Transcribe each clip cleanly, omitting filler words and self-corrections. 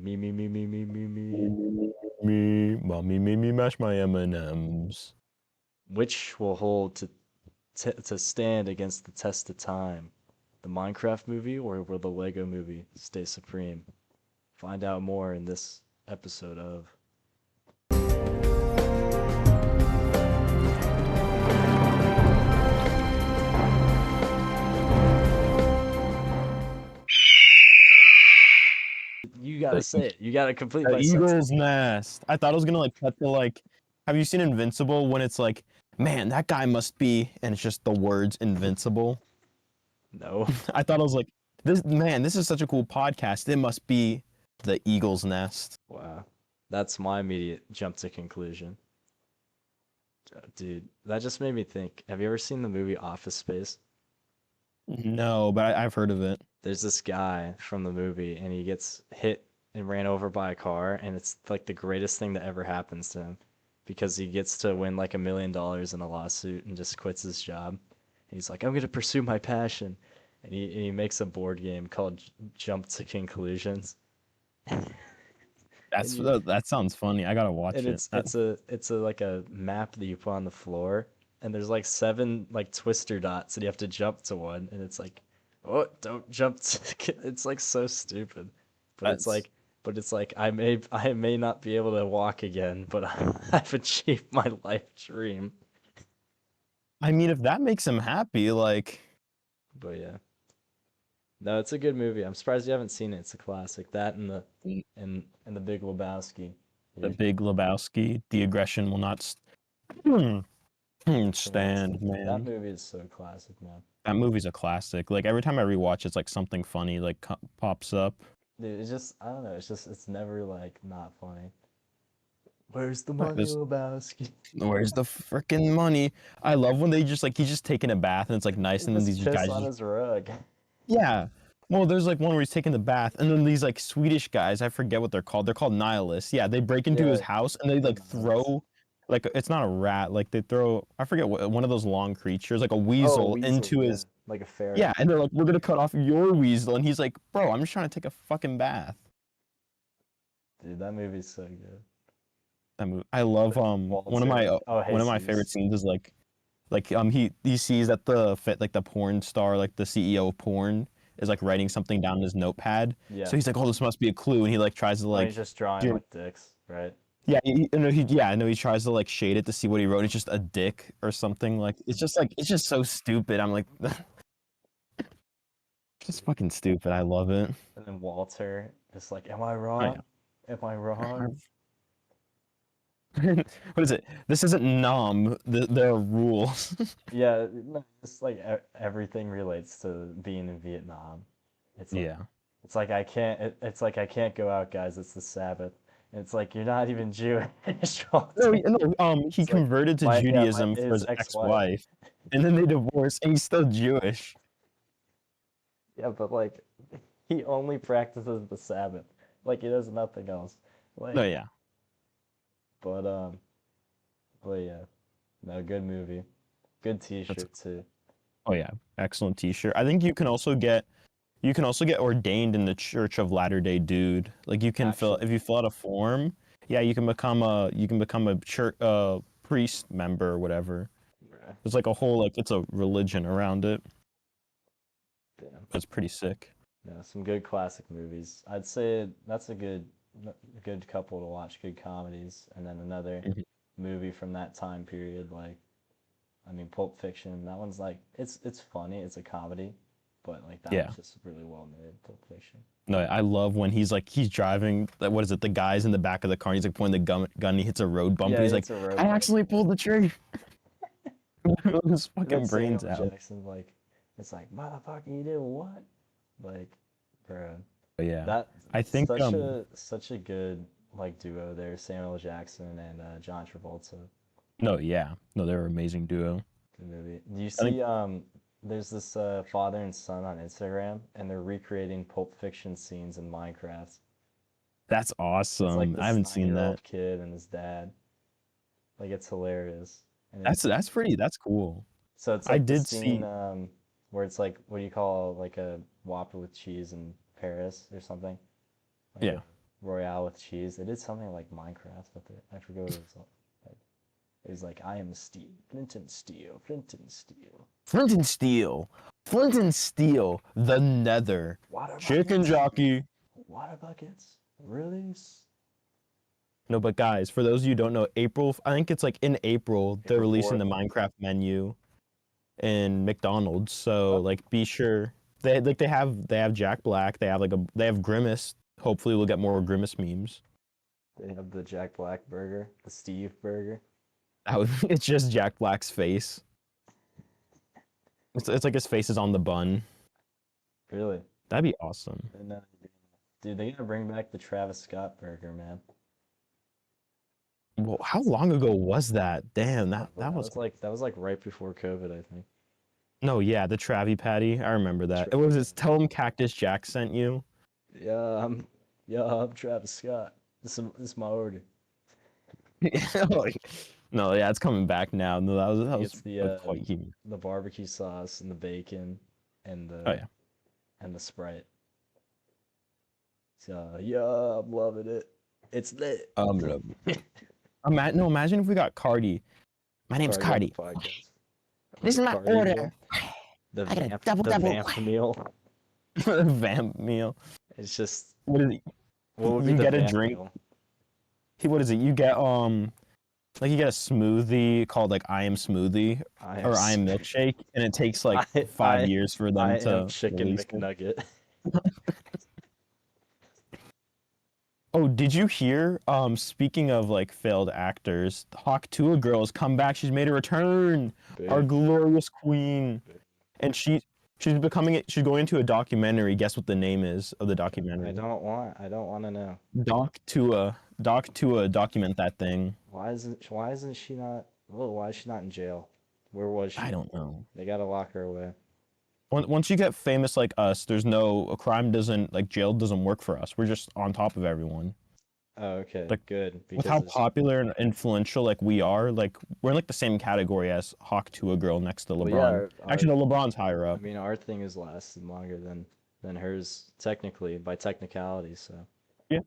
Me. Mommy made me mash my M&Ms. Which will hold to stand against the test of time? The Minecraft movie or will the Lego movie stay supreme? Find out more in this episode of. You gotta The, say it. You gotta complete the my sentence. Eagle's Nest. I thought I was gonna like cut to like. Have you seen Invincible when it's like, man, that guy must be, and it's just the words Invincible. No. I thought I was like, this is such a cool podcast. It must be the Eagle's Nest. Wow. That's my immediate jump to conclusion. Dude, that just made me think. Have you ever seen the movie Office Space? No, but I've heard of it. There's this guy from the movie and he gets hit and ran over by a car and it's like the greatest thing that ever happens to him because he gets to win like $1 million in a lawsuit and just quits his job. And he's like, I'm gonna pursue my passion. And he makes a board game called Jump to Conclusions. And you That sounds funny. I gotta and watch it. it's a like a map that you put on the floor and there's like seven like twister dots and you have to jump to one and it's like, oh, don't jump to, it's like so stupid, but it's That's. like I may not be able to walk again, but I've achieved my life dream. I mean, if that makes him happy, like But yeah, no, it's a good movie. I'm surprised you haven't seen it. It's a classic. That and the Big Lebowski. the Yeah, Big Lebowski, the aggression will not stand, that man. movie is so classic, man. That movie's a classic. Like every time I rewatch, it's like something funny like pops up. Dude, it's just I don't know. It's never like not funny. Where's the Right, money, Lebowski? where's the freaking money? I love when they just like he's just taking a bath and it's like nice, He and then just these piss guys on just his rug. yeah. Well, there's like one where he's taking the bath, and then these like Swedish guys, I forget what they're called. They're called nihilists. Yeah, they break into his Yeah, house and they the like nuts. throw, like it's not a rat, like they throw, I forget what one of those long creatures, like a Oh, a weasel, weasel. into Yeah, his like a ferret. yeah, and they're like, we're gonna cut off your weasel, and he's like, bro, I'm just trying to take a fucking bath. Dude, that movie's so good. I love Then Walter. Oh, one of my favorite Jesus. scenes is he sees that the fit like the porn star, like the CEO of porn is like writing something down in his notepad. Yeah. So he's like, oh, this must be a clue, and he like tries to Oh, he's like just drawing do like dicks, right? yeah, I know he tries to like shade it to see what he wrote. It's just a dick or something. Like it's just so stupid. I'm like just fucking stupid. I love it. And then Walter is like, "Am I Oh yeah. wrong? Am I wrong?" What is it? This isn't nom. There are rules. Yeah, no, it's like everything relates to being in Vietnam. It's like Yeah. it's like I can't it's like I can't go out, guys. It's the Sabbath. And it's like you're not even Jewish, No, Walter. no, he It's like converted to my Judaism for his his ex-wife. ex-wife, and then they divorced, and he's still Jewish. Yeah, but like he only practices the Sabbath. Like he does nothing else. No, Like yeah, but um but yeah. No, good movie. Good that's t-shirt too. oh yeah, excellent T-shirt. I think you can also get ordained in the Church of Latter-day Dude. Like you can fill Actually. if you fill out a form, yeah, you can become a church priest member or whatever. Bruh. There's like a whole like it's a religion around it. Damn. It's pretty sick. Yeah, some good classic movies. I'd say that's a good couple to watch, good comedies, and then another Mhm. movie from that time period, like I mean Pulp Fiction. That one's like it's funny, it's a comedy, but like that Yeah. one's just really well made, Pulp Fiction. No, I love when he's driving. What is it? The guy's in the back of the car. And he's like pointing the gun. And he hits a road bump, Yeah, and he's like, it's a road "I bump. actually pulled the trigger." His And then fucking Samuel brains out. Jackson, like, it's like, motherfucker, you did what? Like, bro, But yeah, that I think such a good like duo there, Samuel Jackson and John Travolta. no, yeah, no, they're an amazing duo. Good movie. Do you I think see there's this father and son on Instagram and they're recreating Pulp Fiction scenes in Minecraft. that's It's like awesome. I this haven't seen that. 9-year-old kid and his dad. Like it's hilarious. And it's That's cool. so it's I like the did scene see. where it's like what do you call like a Whopper with cheese in Paris or something? Like a Yeah, Royale with cheese. They did something like Minecraft with it. I forget what it was. Like, it was like I am steel, flint and steel, flint and steel. Flint and Steel. Flint and Steel. The Nether. Water Chicken buckets. Jockey. Water buckets. Really? No, but guys, for those of you who don't know, April, I think it's like in April, they're April releasing 4th. the Minecraft menu in McDonald's. So Oh, like be sure they have Jack Black, they have Grimace. Hopefully we'll get more Grimace memes. they have the Jack Black burger, the Steve burger. It's just Jack Black's face. It's like his face is on the bun. Really? That'd be awesome. And, dude, they gotta bring back the Travis Scott burger, man. Well, how long ago was that? Damn, that was That was like right before COVID, I think. no, yeah, the Travie Patty. I remember that. It Travis. was tell him Cactus Jack sent you. Yeah, I'm Travis Scott. This is my order. Like, no, yeah, it's coming back now. No, that He was gets the quite huge. the barbecue sauce and the bacon and Oh yeah. the Sprite. So yeah, I'm loving it. It's lit. Love it. No, imagine if we got Cardi. My name's Cardi Cardi. on the podcast. This is my Cardi order. meal. The I got a double. vamp meal. Vamp meal. It's just What is it? what would be You the get a vamp drink. meal? What is it? You get like you get a smoothie called like I am smoothie or I am milkshake, and it takes like I 5 years for them I am to chicken release it. McNugget. Oh, did you hear? Speaking of like failed actors, Hawk Tuah girl's come back. She's made a return. Our Big, glorious queen, big. and she's becoming it. She's going into a documentary. Guess what the name is of the documentary? I don't want to know. Doc Tuah, document that thing. Why isn't she not well, why is she not in jail? Where was I she? don't know. They gotta lock her away. Once you get famous like us, there's no a crime doesn't like jail doesn't work for us. We're just on top of everyone. Oh, okay, Like good. with Because how it's popular and influential like we are, like we're in like the same category as Hawk Tuah girl next to well, yeah, LeBron. Actually, no, LeBron's higher I up. mean our thing has lasted longer than hers technically by technicality, so Yeah,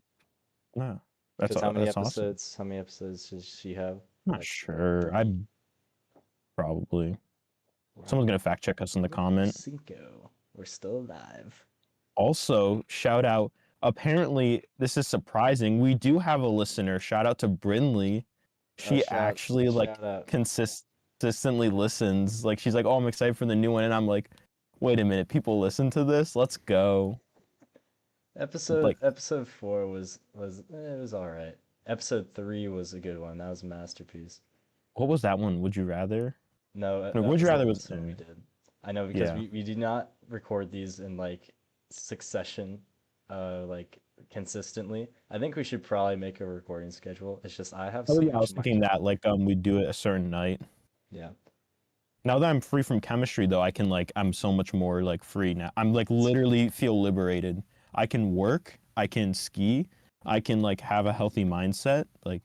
no, because that's awesome. how many episodes does she have? I'm not Like sure. I 30? probably We're someone's on gonna fact check us in the number comment. cinco. We're still alive. Also, shout out. Apparently, this is surprising. We do have a listener. Shout out to Brinley. Oh, She actually like shout out. consistently listens. Like she's like, "Oh, I'm excited for the new one," and I'm like, "Wait a minute, people listen to this? Let's go!" Like, Episode 4 it was all right. Episode 3 was a good one. That was a masterpiece. what was that one? Would you rather? No, No, that Would You was the Rather was episode we three. did. I know because Yeah. we do not record these in like succession, like consistently. I think we should probably make a recording schedule. It's just I have Oh so yeah, I much was in my thinking that like we do it a certain night. yeah. Now that I'm free from chemistry though, I can like I'm so much more like free now. I'm like literally feel liberated. I can work, I can ski, I can like have a healthy mindset. Like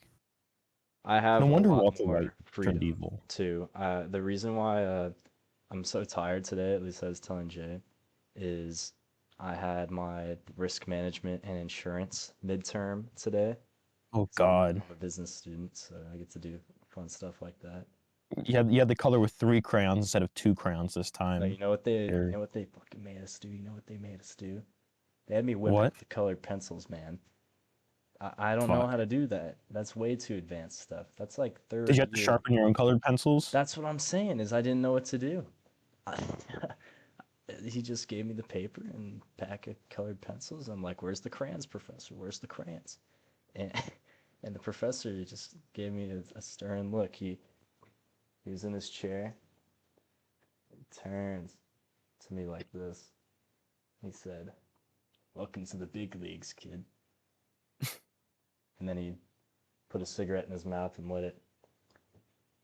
I no have a wonder lot Walter White more turned freedom evil. too. The reason why I'm so tired today, at least I was telling Jay, is I had my risk management and insurance midterm today. Oh So God. I'm a business student, so I get to do fun stuff like that. You had the color with 3 crayons instead of 2 crayons this No, time. you Scary. know what they fucking made us do? You know what they made us do? They had me whip What? out the colored pencils, man. I don't know Fuck. how to do that. That's way too advanced stuff. That's like Did third you have to year. sharpen your own colored pencils? That's what I'm saying is I didn't know what to do. He just gave me the paper and pack of colored pencils. I'm like, "Where's the crayons, professor? Where's the crayons?" And and the professor just gave me a stern look. He was in his chair, he turns to me like this. He said, "Welcome to the big leagues, kid." And then he put a cigarette in his mouth and lit it.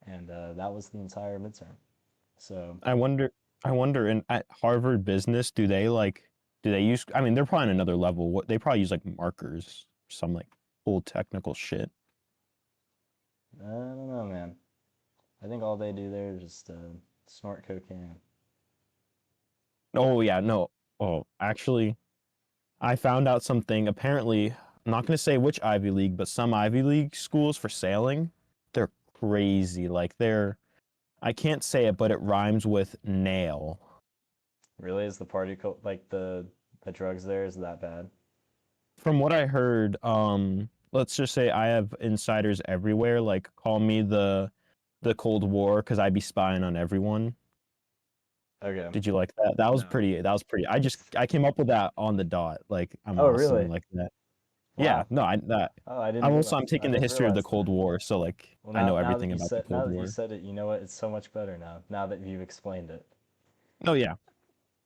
And that was the entire midterm. So I wonder in at Harvard Business, do they use I mean they're probably on another level. What they probably use like markers, some like cool technical shit. I don't know, man. I think all they do there is just snort cocaine. Oh yeah, no. Oh, actually, I found out something. Apparently, I'm not gonna say which Ivy League, but some Ivy League schools for sailing, they're crazy. Like they're I can't say it, but it rhymes with nail. Really, is the like the drugs there is that bad? From what I heard, let's just say I have insiders everywhere. Like call me the Cold War because I be spying on everyone. Okay. Did you like that? That was No. pretty. That was pretty. I came up with that on the dot. Like I'm Oh, awesome really? like that. Yeah. Wow. No, I that. Oh, I didn't I'm also realize. I'm I taking the didn't history of the realize Cold that. War, so like Well, I know now that everything you about the said now Cold that you War. said it, you know what? It's so much better now. Now that you've explained it. Oh yeah.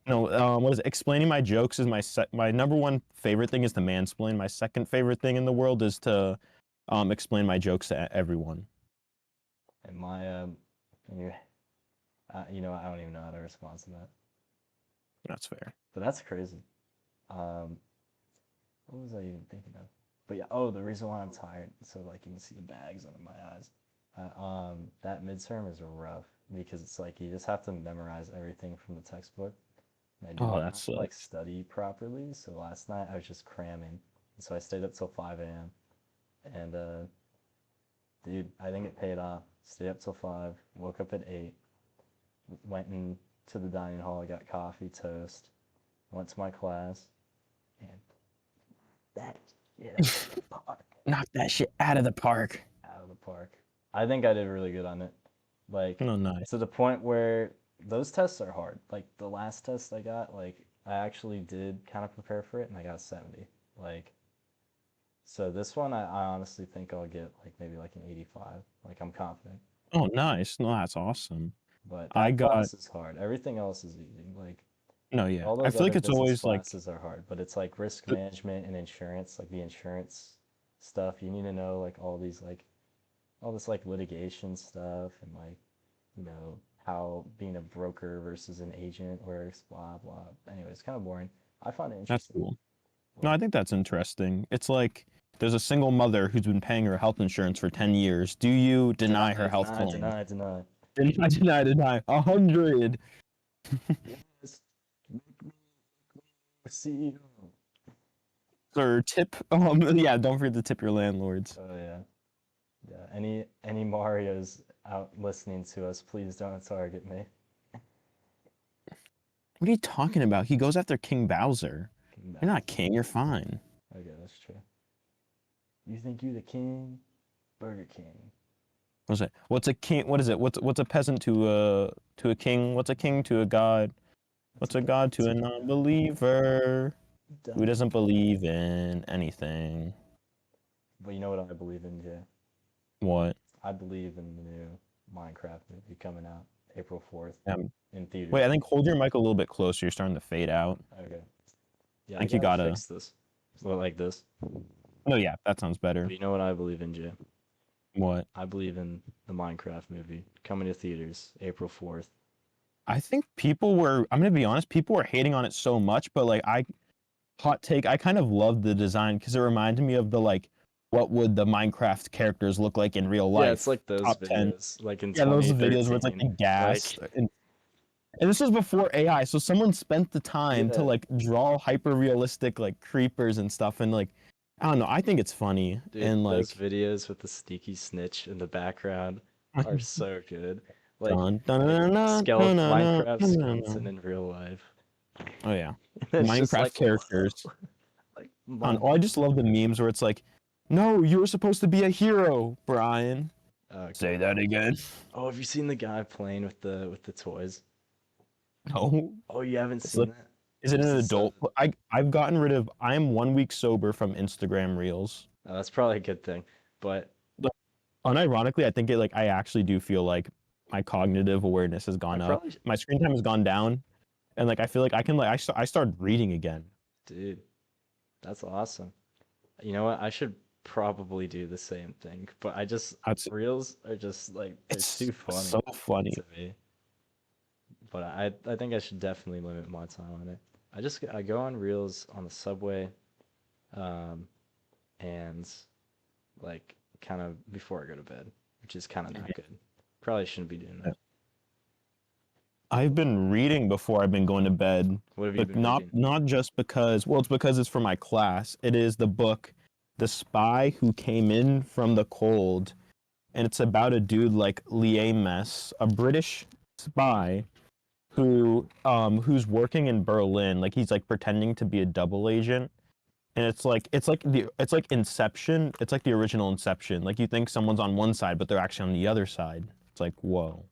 No, what is it? Explaining my jokes is my number one favorite thing is to mansplain. My second favorite thing in the world is to explain my jokes to everyone. And my you you know I don't even know how to respond to that. That's fair. But that's crazy. Um, what was I even thinking of? But yeah, oh, the reason why I'm tired, so like you can see the bags under my eyes. That midterm is rough because it's like you just have to memorize everything from the textbook. And I do Oh, that not like sucks. study properly, so last night I was just cramming. And so I stayed up till 5 a.m. And dude, I think it paid off. Stayed up till 5, woke up at 8, went into the dining hall, I got coffee, toast, went to my class, and that shit out of the park. Knock that shit out of the park. Out of the park. I think I did really good on it. Like, No, nice. to the point where those tests are hard. Like, the last test I got, like, I actually did kind of prepare for it and I got 70. Like, so this one, I honestly think I'll get, like, maybe like an 85. Like, I'm confident. Oh, nice. No, that's awesome. But I that got class is hard. Everything else is easy. Like, no, yeah. all I those feel like other it's business always like classes are hard, but it's like risk the- management and insurance, like the insurance stuff. You need to know like all these like all this like litigation stuff and like you know how being a broker versus an agent works, blah blah. Anyway, it's kind of boring. I find it that's interesting. cool. No, What? I think that's interesting. It's like there's a single mother who's been paying her health insurance for 10 years. Do you deny her Deny, health deny, claim? deny, deny. Deny, deny, deny. 100. Yes, make me CEO. Or tip. Yeah, don't forget to tip your landlords. Oh yeah, yeah. Any Mario's out listening to us, please don't target me. What are you talking about? He goes after King Bowser. King You're not Bowser. king, you're fine. Okay, that's true. You think you the king? Burger King. What's it? What's a king? What is it? What's a peasant to a king? What's a king to a god? What's a What's a god god to a to a god? non-believer who Dumb. doesn't believe in anything? But you know what I believe in, Jay? What? I believe in the new Minecraft movie coming out April 4th Um, in wait, theaters. I think hold your mic a little bit closer. You're starting to fade out. Okay. Yeah, I I think you gotta gotta. fix this. So like this. No, yeah, that sounds But better. you know what I believe in, Jay? What? I believe in the Minecraft movie coming to theaters April 4th. I think people were. I'm gonna be honest. People were hating on it so much, but like hot take. I kind of loved the design because it reminded me of the like, what would the Minecraft characters look like in real Yeah, it's life? like those Top 10. videos, like in Yeah, those videos where it's like the 2013. gas. Like, And this was before AI, so someone spent the time to yeah, like draw hyper realistic like creepers and stuff, and like I don't know. I think it's funny dude, and those like videos with the sneaky snitch in the background are so good. Like, dun, dun, like dun, dun, dun, dun, dun, Minecraft dun, dun, skeleton dun. in real life. Oh yeah, And it's just Minecraft like, whoa, characters. like, I don't bum, know, I bum. just love the memes where it's like, "No, you were supposed to be a hero, Brian." Okay. Say that again. Oh, have you seen the guy playing with the toys? No, Oh, you haven't it's like, seen that? is it This an is so. adult? I've gotten rid of. I am 1 week sober from Instagram Reels. Oh, that's probably a good thing. But Like, unironically, I think it like I actually do feel like my cognitive awareness has I gone up. probably, My screen time has gone down, and like I feel like I can like I started reading again. dude, that's awesome. You know what? I should probably do the same thing, but I just That's reels are just like they're it's too funny so funny. to me. But I think I should definitely limit my time on it. I go on reels on the subway, um, and like kind of before I go to bed, which is kind of not good. Probably shouldn't be doing that. I've been reading before I've been going to bed, What have you but been reading? not just because well, it's because it's for my class. It is the book. The Spy Who Came In from the Cold, and it's about a dude like Mess, a British spy who's working in Berlin, like he's like pretending to be a double agent. And it's like Inception. It's like the original Inception. Like you think someone's on one side, but they're actually on the other side. It's like, whoa.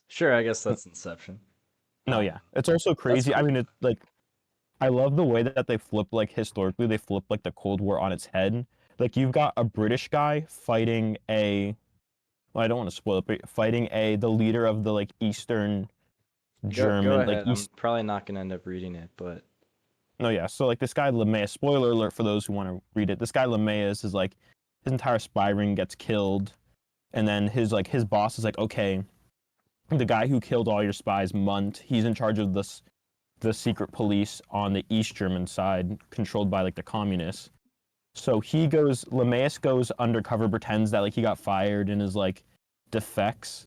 Sure, I guess that's Inception. No, Um, yeah. It's also that's crazy. I cool. mean, it's like I love the way that they flip like historically they flip like the Cold War on its head. Like you've got a British guy fighting a well, I don't want to spoil it, but fighting the leader of the like Eastern Go German like ahead. I'm East probably not gonna end up reading it, but no yeah. So like this guy Lemaius, spoiler alert for those who want to read it. This guy Lemaius is like his entire spy ring gets killed, and then his boss is like, okay, the guy who killed all your spies, Munt, he's in charge of the secret police on the East German side, controlled by like the communists. So Lemaius goes undercover, pretends that like he got fired and is like defects.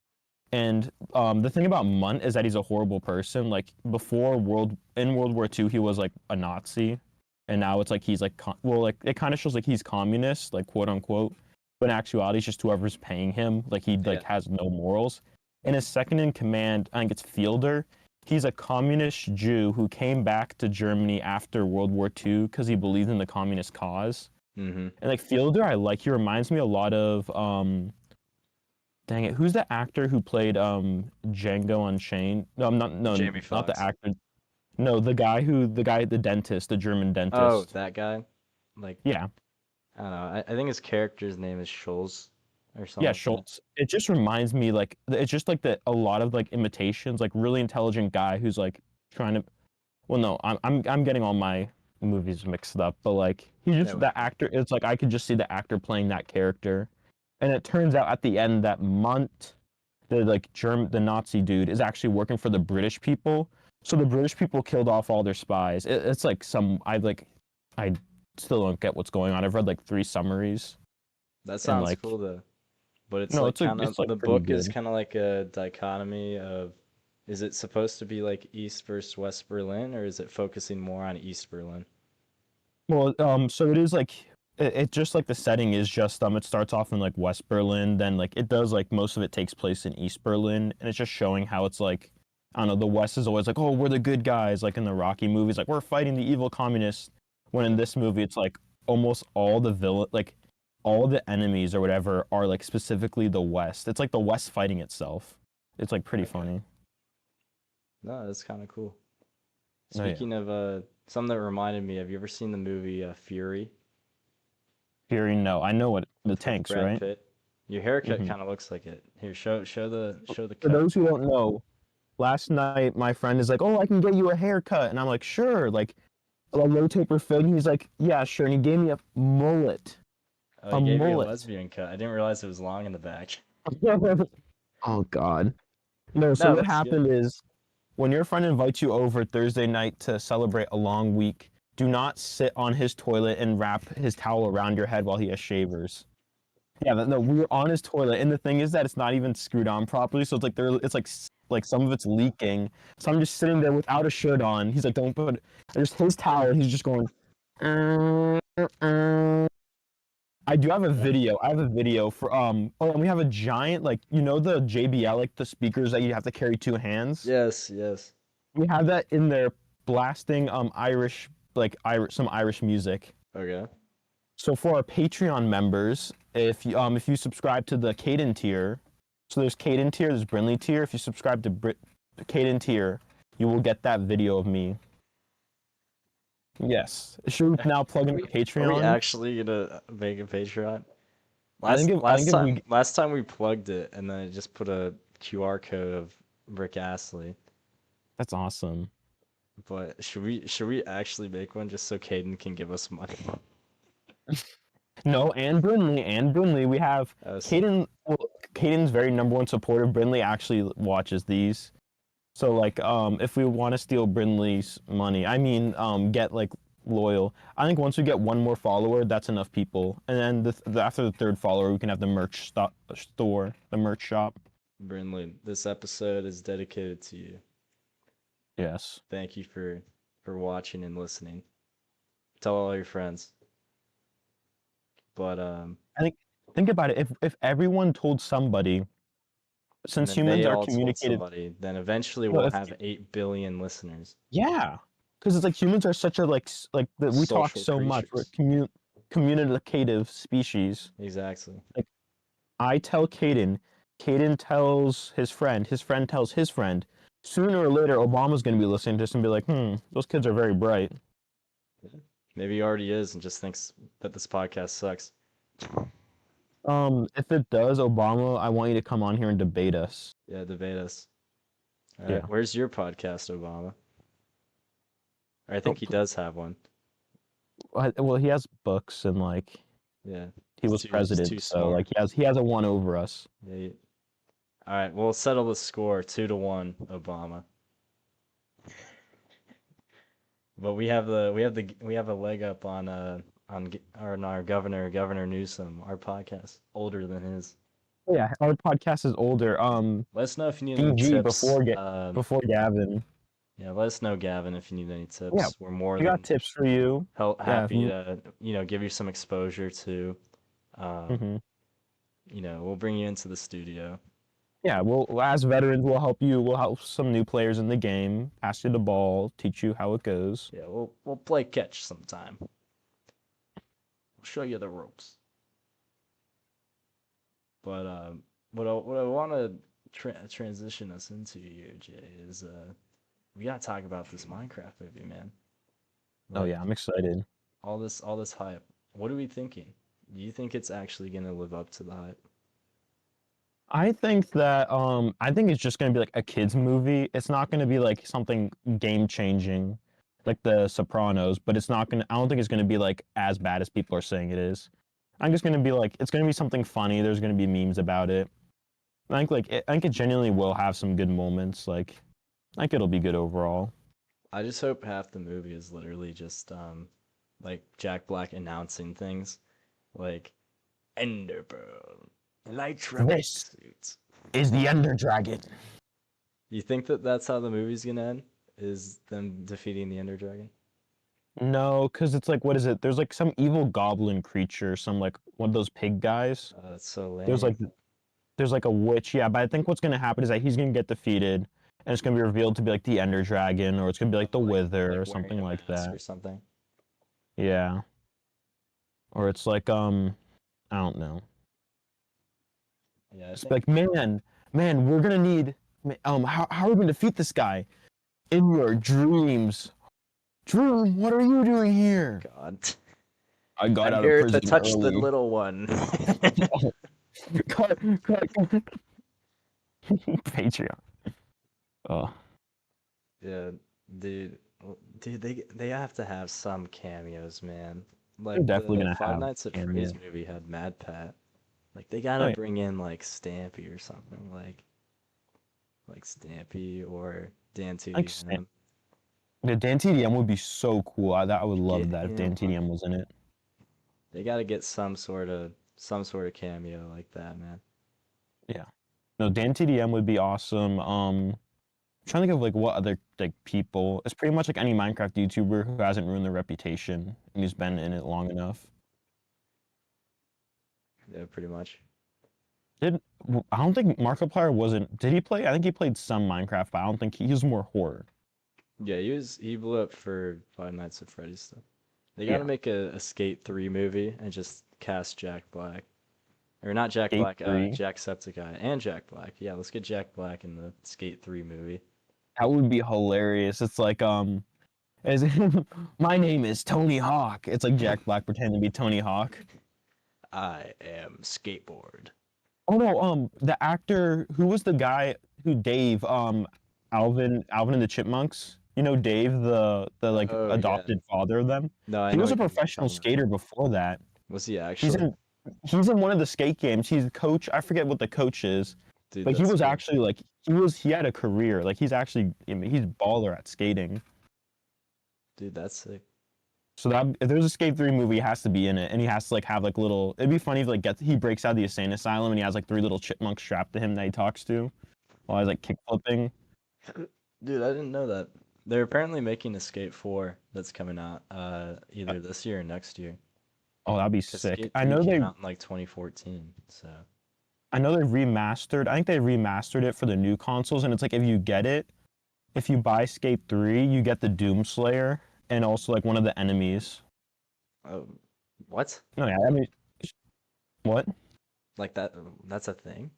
And the thing about Munt is that he's a horrible person. Like in World War II, he was like a Nazi, and now it's like he's like well, like it kind of shows like he's communist, like quote unquote. But in actuality, it's just whoever's paying him. Like he yeah. like has no morals. And his second in command, I think it's Fielder. He's a communist Jew who came back to Germany after World War II because he believed in the communist cause. Mm-hmm. And like Fielder, I like. He reminds me a lot of dang it, who's the actor who played Django Unchained? No, I'm not. No, Jamie not the Foxx. actor. No, the dentist, the German Oh, dentist. that guy. Like, Yeah, I don't know. I think his character's name is Schulz or yeah, something like that. Schultz. It just reminds me like it's just like a lot of like imitations, like really intelligent guy who's like trying to. Well, no, I'm getting all my movies mixed up, but like he Yeah, just the whatever. actor. It's like I could just see the actor playing that character, and it turns out at the end that Munt, the Nazi dude, is actually working for the British people. So the British people killed off all their spies. It's like I still don't get what's going on. I've read like three summaries, That and sounds like cool though. But it's no, like kind of it's like the pretty book is good. kind of like a dichotomy of is it supposed to be like East versus West Berlin or is it focusing more on East Berlin? Well, so it is like it just like the setting is just it starts off in like West Berlin, then like it does like most of it takes place in East Berlin, and it's just showing how it's like I don't know, the West is always like, oh, we're the good guys, like in the Rocky movies, like we're fighting the evil communists. When in Yeah. this movie, it's like almost all the villain, like all the enemies or whatever are like specifically the West. It's like the West fighting itself. It's like pretty Okay. funny. No, that's kind of cool. Oh yeah, Speaking of something that reminded me, have you ever seen the movie Fury Fury. No, I know what the with tanks, Brad right? Pitt? Your haircut Hmm. kind of looks like it. Here, show the For cut. those who don't know, last night my friend is like, "Oh, I can get you a haircut," and I'm like, "Sure." Like a low taper fade. And he's like, "Yeah, sure." And he gave me a mullet, Oh, a he gave you a mullet. lesbian cut. I didn't realize it was long in the back. Oh God. No. So No, it what looks good. happened is when your friend invites you over Thursday night to celebrate a long week, do not sit on his toilet and wrap his towel around your head while he has shavers. Yeah, no, we were on his toilet, and the thing is that it's not even screwed on properly, so it's like some of it's leaking. So I'm just sitting there without a shirt on. He's like, "Don't put." Just his towel. He's just going. I do have a Yeah. video. I have a video for Oh, and we have a giant like the JBL like the speakers that you have to carry two hands. Yes, yes. We have that in there blasting Irish some Irish music. Okay. So for our Patreon members, if you subscribe to the Caden tier, so there's Caden tier, there's Brinley tier. If you subscribe to Caden tier, you will get that video of me. Yes. Should we now plug in We the are we Patreon? actually gonna make a Patreon? I think if we Last time we plugged it and then it just put a QR code of Rick Astley. that's awesome. But should we actually make one just so Caden can give us money? No, and Brinley, we have As Caden. Well, Caden's very number one supporter. Brinley actually watches these. So like if we want to steal Brinley's money, I mean get like loyal. I think once we get one more follower, that's enough people. And then after the third follower, we can have the store, the merch shop. Brinley, this episode is dedicated to you. Yes. Thank you for watching and listening. Tell all your friends. But I think about it. If everyone told somebody, and since then humans they are all told communicative, somebody, then eventually no, we'll if have 8 billion listeners. yeah, because it's like humans are such a like we talk Social so much. We're creatures. communicative species. Exactly. Like I tell Caden, Caden tells his friend tells his friend. Sooner or later, Obama's gonna be listening to this and be like, those kids are very bright. Yeah. Maybe he already is and just thinks that this podcast sucks. If it does, Obama, I want you to come on here and debate us. Yeah, debate us. All right, Yeah. where's your podcast, Obama? Or I Oh, think he does have one. well, he has books and like Yeah, he was he's president, too so smart. like he has a one over us. Yeah. All right, we'll settle the score 2-1, Obama. But we have a leg up on our Governor Newsom. Our podcast older than his. Yeah, our podcast is older. Let us know if you need any DG tips. before Gavin. Yeah, let us know, Gavin, if you need any Yeah, tips. We're more we got than tips for you. Yeah. happy to give you some exposure to. Um, Mm-hmm. we'll bring you into the studio. Yeah, well, as veterans, we'll help you. We'll help some new players in the game, pass you the ball, teach you how it goes. Yeah, we'll play catch sometime. We'll show you the ropes. But what I want to transition us into here, Jay, is we gotta talk about this Minecraft movie, man. Oh Like yeah, I'm excited. all this hype. What are we thinking? Do you think it's actually gonna live up to the hype? I think it's just gonna be like a kids movie. It's not gonna be like something game changing, like The Sopranos. But it's not gonna. I don't think it's gonna be like as bad as people are saying it is. I think it's gonna be like it's gonna be something funny. There's gonna be memes about it. I think it genuinely will have some good moments. I think it'll be good overall. I just hope half the movie is literally just like Jack Black announcing things, like Enderpearl, Elytra This wingsuits. is the Ender Dragon. You think that that's how the movie's gonna end? Is them defeating the Ender Dragon? No, because it's like what is it? There's like some evil goblin creature, some like one of those pig guys. That's so There's lame. like there's like a witch, yeah. But I think what's gonna happen is that he's gonna get defeated, and it's gonna be revealed to be like the Ender Dragon, or it's gonna be like the Wither Like or wearing something a like mask that. or something. Yeah, or it's like I don't know. Yeah, I It's think. like man, we're gonna need how are we gonna defeat this guy in your dreams? Dream, what are you doing here? God. I got I'm out of here to prison touch the early. little one. Cut. Patreon. Oh, Yeah, dude, dude, they have to have some cameos, man. they're Like definitely the gonna Five have Nights at Freddy's cameo. movie had Mad Pat. Like they Oh gotta yeah, bring in like Stampy or something, like Stampy or Dan I think Stan- TDM. the Dan TDM would be so cool. I would love Get that if Dan him on. TDM was in it. They gotta get some sort of cameo like that, man. Yeah. No, Dan TDM would be awesome. Trying to think of like what other like people. It's pretty much like any Minecraft YouTuber who hasn't ruined their reputation and who's been in it long enough. Yeah, pretty much. Did I don't think Markiplier wasn't. Did he play? I think he played some Minecraft, but I don't think he was more horror. Yeah, he blew up for Five Nights at Freddy's stuff. They gotta Yeah. make a Skate 3 movie and just cast Jack Black. Or not Jack Skate Black, 3. Jacksepticeye and Jack Black. Yeah, let's get Jack Black in the Skate 3 movie. That would be hilarious. It's like as my name is Tony Hawk. It's like Jack Black pretending to be Tony Hawk. I am Skateboard. Oh no, the actor who was the guy who Dave, Alvin and the Chipmunks. You know Dave, the like Oh yeah. adopted father of them. No, I He know was a who you're professional talking about. skater before that. Was he He's actually? in he's in one of the skate games. He's a coach. I forget what the coach is, Dude, but he that's was cool. actually like he had a career. Like he's actually I mean, he's baller at skating. Dude, that's sick. So that if there's a Skate 3 movie, he has to be in it, and he has to like have like little. It'd be funny if like he breaks out of the insane asylum and he has like three little chipmunks strapped to him that he talks to while he's like kick flipping. Dude, I didn't know that. They're apparently making a Skate 4 that's coming out Uh, either this year or next year. Oh, that'd be Because sick. Skate 3 came out in like 2014. So I know they remastered. I think they remastered it for the new consoles, and it's like if you get it, if you buy Skate 3, you get the Doomslayer and also like one of the enemies. oh, what? No, yeah, I mean, what? Like that? That's a thing?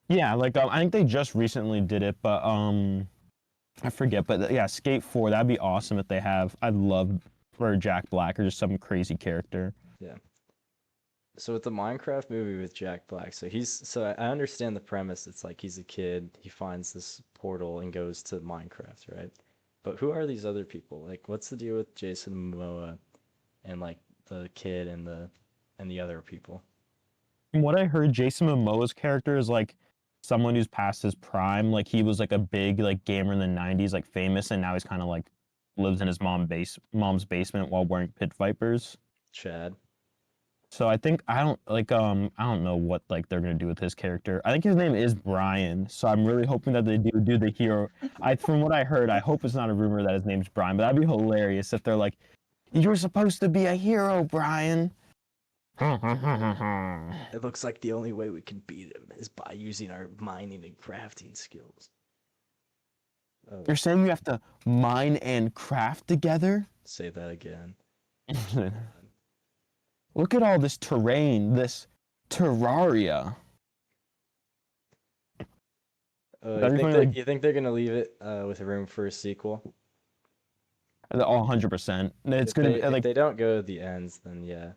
Yeah, like I think they just recently did it, but I forget. But yeah, Skate 4, that'd be awesome if they have. I'd love for Jack Black or just some crazy character. Yeah. So with the Minecraft movie with Jack Black, I understand the premise. It's like he's a kid, he finds this portal and goes to Minecraft, right? But who are these other people? Like, what's the deal with Jason Momoa and like the kid and the other people? From what I heard, Jason Momoa's character is like someone who's past his prime. Like he was like a big like gamer in the '90s, like famous, and now he's kind of like lives in his mom's basement while wearing pit vipers. Chad. So I think I don't know what like they're gonna do with his character. I think his name is Brian. So I'm really hoping that they do the hero. I From what I heard, I hope it's not a rumor that his name's Brian, but that'd be hilarious if they're like, "You're supposed to be a hero, Brian." It looks like the only way we can beat him is by using our mining and crafting skills. Oh, You're saying we have to mine and craft together? say that again. Look at all this terrain, this terraria. That'd be funny, like, You think they're gonna leave it with room for a sequel? oh, 100%. It's gonna be If like, they don't go the ends, then yeah.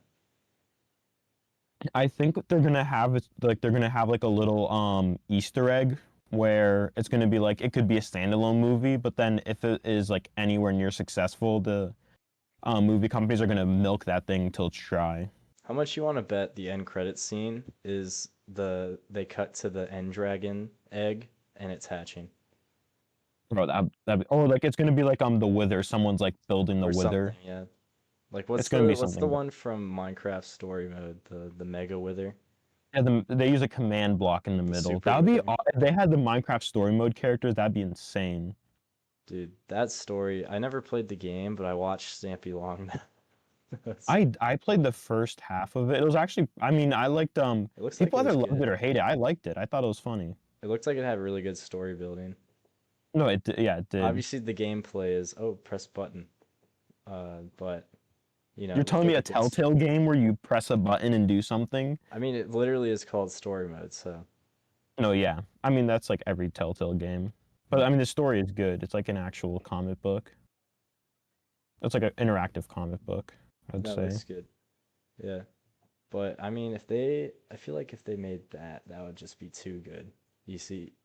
I think what they're gonna have is like they're gonna have like a little Easter egg where it's gonna be like it could be a standalone movie, but then if it is like anywhere near successful, the movie companies are gonna milk that thing till it's dry. How much you want to bet the end credit scene is they cut to the end dragon egg and it's hatching Bro, or like it's gonna be like the Wither. Someone's like building the or something? Wither. Yeah. Like It's gonna be what's the something. one from Minecraft Story Mode? The Mega Wither, Yeah, they use a command block in the the middle. Super That would be Wither. if they had the Minecraft story mode characters. That'd be insane. Dude, that story. I never played the game, but I watched Stampy Long. That's- I played the first half of it. It was actually, I mean, I liked it looks like people it either was loved good. it or hate it. I liked it. I thought it was funny. It looked like it had really good story building. No, yeah, it did. Obviously, the gameplay is press button. But You're look telling me at a the good story. Telltale game where you press a button and do something? I mean, it literally is called Story Mode, so. No, yeah. I mean, that's like every Telltale game. But I mean, the story is good. It's like an actual comic book. It's like an interactive comic book, I'd That say. looks good. Yeah. But I mean, I feel like if they made that, that would just be too good. You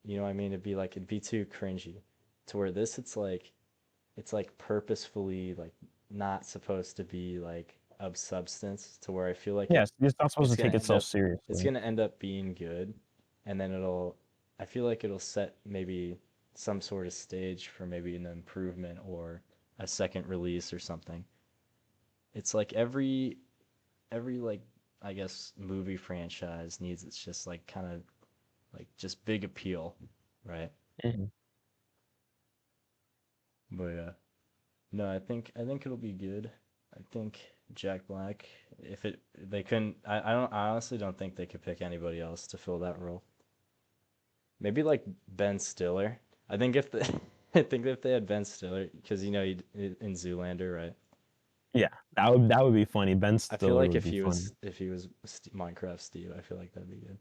know what I mean? It'd be too cringy. To where it's like purposefully like not supposed to be like of substance. To where I feel like Yes, it's not supposed it's to gonna take end itself up, it's seriously. gonna end up being good, and then I feel like it'll set maybe some sort of stage for maybe an improvement or a second release or something. It's like every like I guess movie franchise needs its just like kind of like just big appeal, right? Mhm. But yeah, no, I think it'll be good. I think Jack Black, if it they couldn't, I honestly don't think they could pick anybody else to fill that role. Maybe like Ben Stiller. I think if the I think if they had Ben Stiller, because he in Zoolander, right? Yeah, that would be funny. Ben I feel Stiller like would be funny. if he was Minecraft Steve, I feel like that'd be good.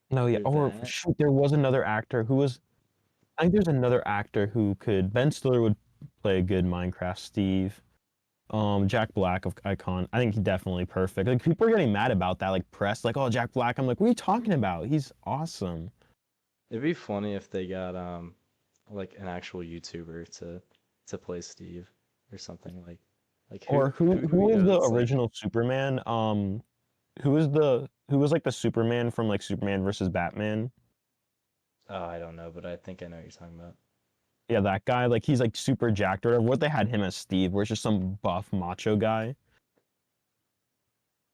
No, yeah. Either Or that. shoot, there was another actor who was. I think there's another actor who could. Ben Stiller would play a good Minecraft Steve. Jack Black of Icon. I think he's definitely perfect. Like people are getting mad about that. Like press, like, oh, Jack Black. I'm like, what are you talking about? He's awesome. It'd be funny if they got like an actual YouTuber to play Steve or something like Or who do who we was know the that's like original Superman? Who was like the Superman from like Superman versus Batman? oh I don't know, but I think I know what you're talking about. Yeah, that guy. Like he's like super jacked or whatever. What they had him as Steve, where it's just some buff macho guy.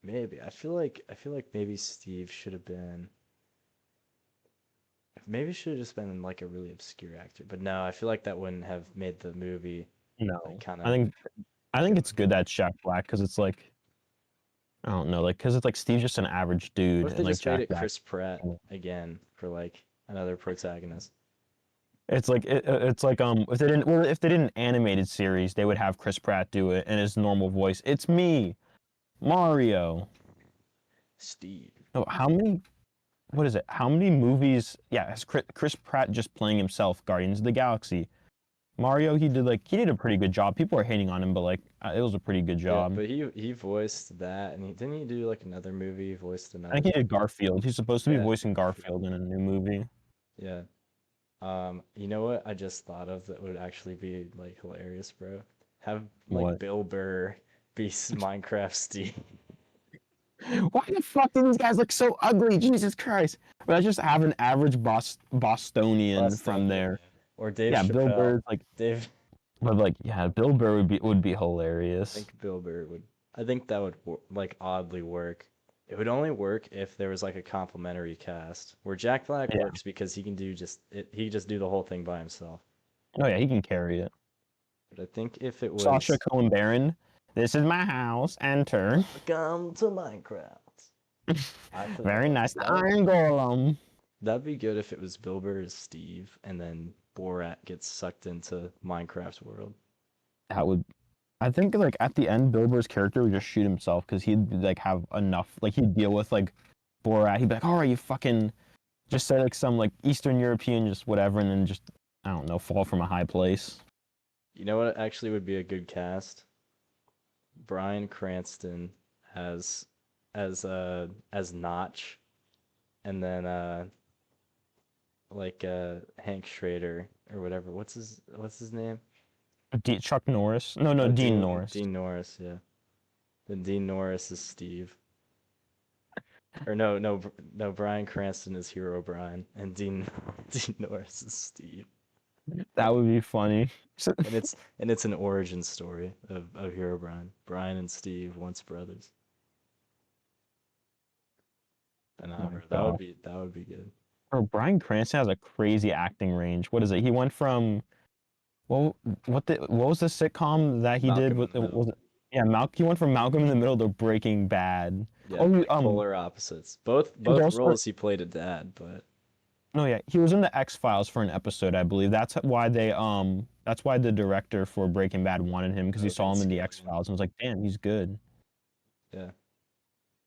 Maybe I feel like maybe Steve should have been maybe should have just been like a really obscure actor. But no, I feel like that wouldn't have made the movie like No, kind I of think I think go it's good anywhere. that Jack Black because it's like I don't know, like, because it's like Steve's just an average What dude, if and they like just made Jack it Black. Chris Pratt again for like another protagonist? It's like it's like if they did an animated series, they would have Chris Pratt do it in his normal voice. It's me, Mario. Steve. No, how many? What is it? How many movies? Yeah, has Chris Pratt just playing himself? Guardians of the Galaxy. Mario, he did a pretty good job. People are hating on him, but like it was a pretty good Yeah, job. but he voiced that, and didn't he do like another movie? He voiced I think another. he did Garfield. He's supposed to be Yeah, voicing Garfield. Garfield in a new movie. Yeah. You know what I just thought of that would actually be like hilarious, bro? Have like What? Bill Burr be Minecraft Steve. Why the fuck do these guys look so ugly? Jesus Christ! But I just have an average Bostonian from Bostonian, there. yeah. Or Dave Yeah, Bill Chappelle. Burr's like, Dave, but like, yeah, Bill Burr would be I hilarious. think Bill Burr would. I think that would like oddly work. It would only work if there was like a complementary cast where Jack Black Yeah. works because he can do just it. He can just do the whole thing by himself. Oh yeah, he can carry it. But I think if it Sasha was Cohen Baron, this is my house. Enter. Welcome to Minecraft, I think Very nice. The that would Iron Golem. that'd be good if it was Bill Burr as Steve and then Borat gets sucked into Minecraft's world. That would. I think like at the end, Bill Burr's character would just shoot himself because he'd like have enough. Like he'd deal with like Borat. He'd be like, all right, you fucking just say like some like Eastern European, just whatever, and then just I don't know, fall from a high place. You know what actually would be a good cast? Bryan Cranston as as Notch, and then like Hank Schrader or whatever. What's his name? Chuck Norris. No, no, Oh, Dean Dean Norris. Dean Norris, yeah. Then Dean Norris is Steve. Or no, Bryan Cranston is Hero Brian, and Dean Dean Norris is Steve. That would be funny. So, And it's an origin story of Hero Brian. Brian and Steve, once brothers. And oh my bro, that would God. be good. Bro, Bryan Cranston has a crazy acting range. What is it? He went from well, what was the sitcom that he did Malcolm in with the Middle. was it? Yeah, He went from Malcolm in the Middle to Breaking Bad. Yeah, Oh, like polar opposites. Both he was both also roles he played a dad, but no, yeah, he was in the X Files for an episode, I believe. That's why the director for Breaking Bad wanted him because he saw him Vince in the X Gilligan. Files and was like, damn, he's good. Yeah.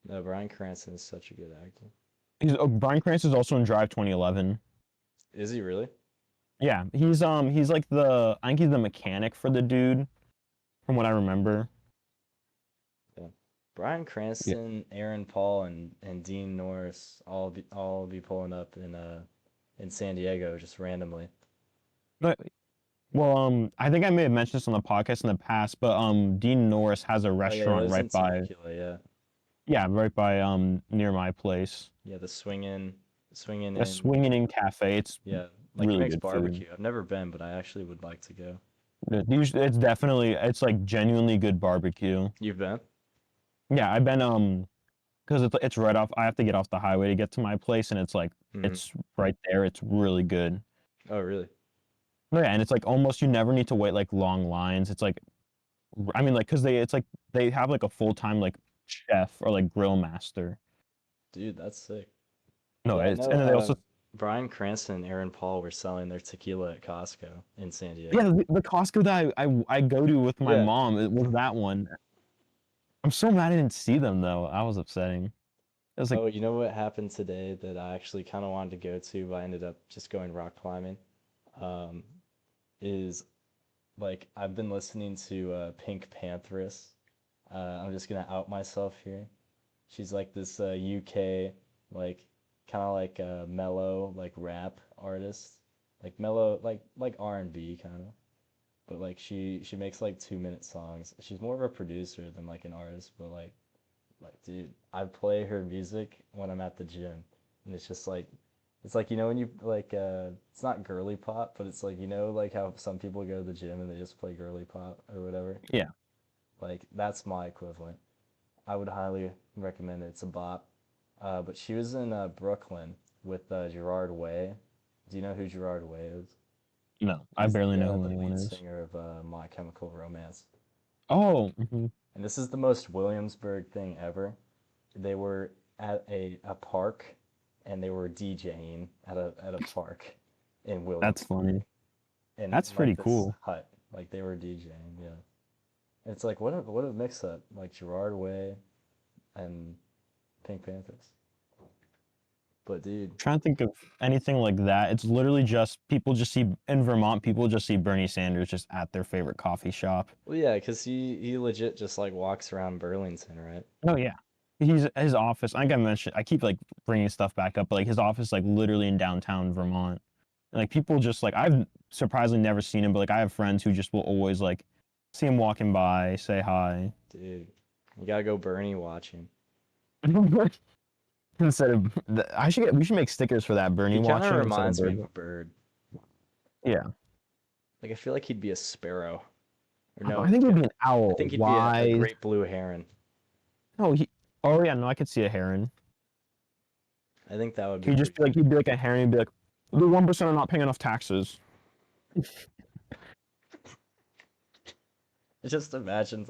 No, Bryan Cranston is such a good actor. Bryan Cranston's also in Drive 2011. Is he really? Yeah, he's like I think he's the mechanic for the dude, from what I remember. Yeah. Bryan Yeah. Cranston, Aaron Paul, and Dean Norris all be pulling up in San Diego just randomly. But well, I think I may have mentioned this on the podcast in the past, but Dean Norris has a Oh yeah, he restaurant lives in right by, Temecula. Yeah. yeah, right by near my place. Yeah, the swinging A in. swinging in cafe. It's Yeah, like he really makes good food. barbecue. I've never been, but I actually would like to go. It's definitely it's like genuinely good barbecue. You've been? Yeah, I've been because it's right off. I have to get off the highway to get to my place, and it's like Hmm. it's right there. It's really good. Oh, really? No, yeah, and it's like almost you never need to wait like long lines. It's like I mean like because it's like they have like a full-time like chef or like grill master. Dude, that's sick. No, Yeah, I it's know. and then they also Bryan Cranston and Aaron Paul were selling their tequila at Costco in San yeah, Diego. the Costco that I go to with my Yeah. mom, it was that one. I'm so mad I didn't see them though. I was upsetting. It was like Oh, you know what happened today that I actually kind of wanted to go to, but I ended up just going rock climbing. Um, is like I've been listening to Pink Pantheress. I'm just gonna out myself here. She's like this UK like kind of like mellow like rap artist, like mellow like R&B kind of. But like she makes like 2 minute songs. She's more of a producer than like an artist, but like dude, I play her music when I'm at the gym, and it's like when you like it's not girly pop, but it's like like how some people go to the gym and they just play girly pop or whatever. yeah, Like that's my equivalent. I would highly recommend it. It's a bop. But she was in Brooklyn with Gerard Way. Do you know who Gerard Way is? no, I He's barely know the who anyone lead is. singer of My Chemical Romance. Oh, And this is the most Williamsburg thing ever. they were at a park and they were DJing at a park in That's Williamsburg funny. That's in like pretty this cool. hut. Like they were DJing, yeah. It's like what a mix up. Like Gerard Way and Pink Panthers. But dude, Trying to think of anything like that. It's literally just people just see in Vermont, people just see Bernie Sanders just at their favorite coffee shop. well yeah, 'cause he legit just like walks around Burlington, right? Oh yeah. He's his office. I think I mentioned I keep like bringing stuff back up, but like his office like literally in downtown Vermont. And, like people just like I've surprisingly never seen him, but like I have friends who just will always like see him walking by, say hi. Dude, you gotta go Bernie watching. Instead of we should make stickers for that Bernie He kind of watching instead of reminds me of bird. a bird. Yeah. Like I feel like he'd be a sparrow. Or Oh, no, I think it'd be an I owl. think he'd be a Wise. great blue heron. No, he. Oh yeah, no, I could see a heron. I think that would be He'd pretty just be like, cool. he'd be like a heron. He'd be like, the 1% are not paying enough taxes. Just imagine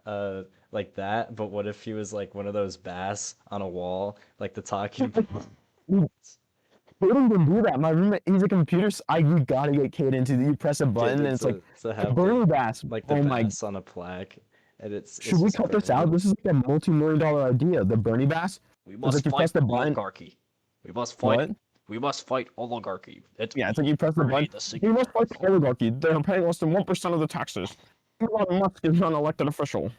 uh like that, but what if he was like one of those bass on a wall, like the talking They don't even do that. My roommate, he's a computer. You gotta get Kate into. You press a dude, button and it's like to a have Bernie bass. the Oh my! bass on a plaque, and Should it's we just cut this Bernie. out? This is like a multi-million-dollar idea. The Bernie bass. We It's must like you press fight the button. oligarchy. We must fight. What? We must fight oligarchy. It's Yeah, it's me, like you press the Bernie button. the You must fight Singularist. the oligarchy. They're paying less than 1% of the taxes. Elon Musk is not an elected official.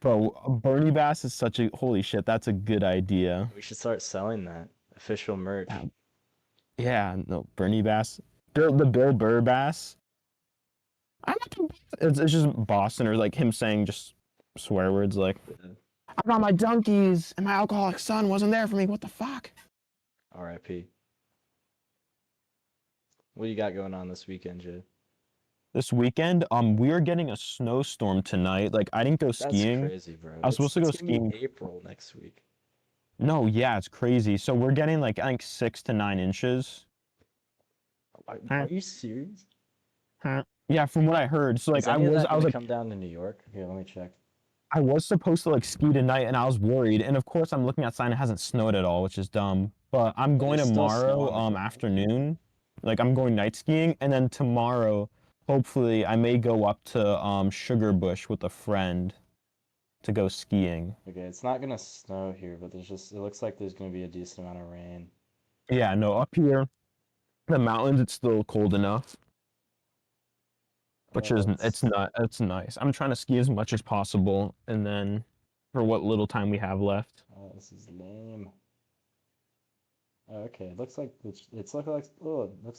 Bro, a Bernie bass is such a holy shit. That's a good idea. We should start selling that official merch. Yeah, yeah, no, Bernie bass. The Bill Burr bass. I like it's just Boston or like him saying just swear words like I brought my donkeys and my alcoholic son wasn't there for me. What the fuck? R.I.P. What you got going on this weekend, Jay? This weekend, we are getting a snowstorm tonight. Like I didn't go That's skiing. crazy, bro. I was supposed to go It's gonna be skiing. April next week. No, yeah, it's crazy. So we're getting like I think 6 to 9 inches. Are Huh, you serious? huh. Yeah, from what I heard. So like Is any of that I was gonna like come down to New York? Here, let me check. I was supposed to like ski tonight and I was worried. And of course I'm looking outside and it hasn't snowed at all, which is dumb. But I'm But going it's still snow tomorrow on the ground. afternoon. Like I'm going night skiing and then tomorrow hopefully I may go up to Sugar Bush with a friend to go skiing. Okay, it's not gonna snow here, but it looks like there's gonna be a decent amount of rain. Yeah, no, up here the mountains it's still cold enough, which Oh, is it's nice. I'm trying to ski as much as possible and then for what little time we have left. this is lame. Oh, okay, it looks like it looks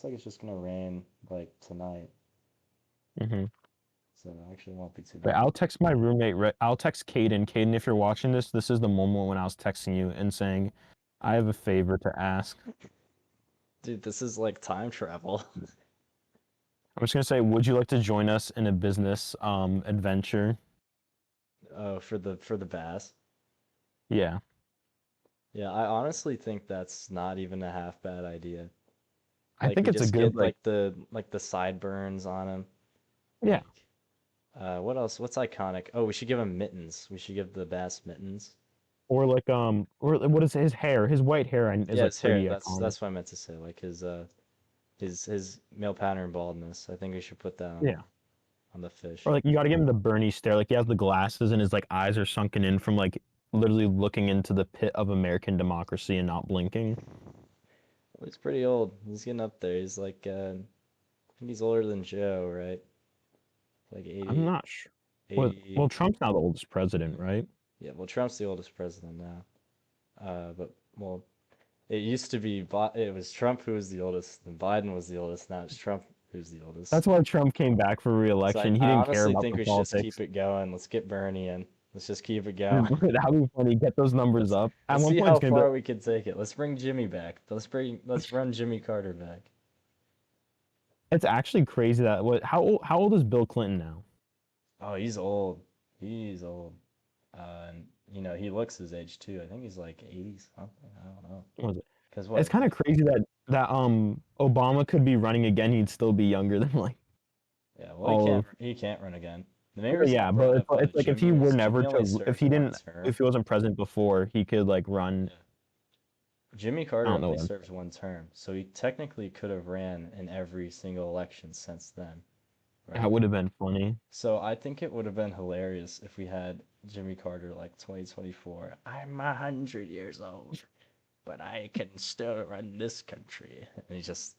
like it's just gonna rain like tonight, Hmm. so it actually won't be too But bad. I'll text my roommate. I'll text Caden. Caden, if you're watching this, this is the moment when I was texting you and saying, I have a favor to ask. Dude, this is like time travel. I'm just gonna say, would you like to join us in a business adventure? Oh, for the bass. Yeah, Yeah, I honestly think that's not even a half bad idea. I Like think we it's a just good get like. like the sideburns on him. Yeah, Like what else? What's iconic? Oh, we should give him mittens. We should give the bass mittens. or like or what is his hair? His white hair is Yeah, like his hair. pretty iconic. That's what I meant to say. Like his male pattern baldness. I think we should put that Yeah, on the or fish. like you got to give him the Bernie stare. Like he has the glasses and his like eyes are sunken in from like literally looking into the pit of American democracy and not blinking. Well, he's pretty old. He's getting up there. He's like I think he's older than Joe, right? Like I'm not sure. Well, 80. Trump's now the oldest president, right? Yeah, well, Trump's the oldest president now. But well, it used to be it was Trump who was the oldest, and Biden was the oldest. Now it's Trump who's the oldest. That's why Trump came back for So re-election. He I didn't care honestly about think the we should just politics. keep it going. Let's get Bernie in. Let's just keep it going. That'd be funny. Get those numbers Let's up. At let's one see point, how it's gonna be like, far we can take it. Let's bring Jimmy back. Let's run Jimmy Carter back. it's actually crazy that what how old is Bill Clinton now? Oh, he's old. He's old. And he looks his age too. I think he's like 80 something. I don't know. What was it? Cause It's what? kind of crazy that Obama could be running again. He'd still be younger than like Yeah. Well, all of. he can't run again. The main reason I Yeah, brought but up it's like if he Jimmy were is never Jimmy only to, if served he one didn't, term. if he wasn't president before, he could like run. Yeah. Jimmy I Carter don't know only what. served one term, so he technically could have ran in every single election since then, That right? would have been funny. So I think it would have been hilarious if we had Jimmy Carter like 2024. I'm 100 years old, but I can still run this country. And he just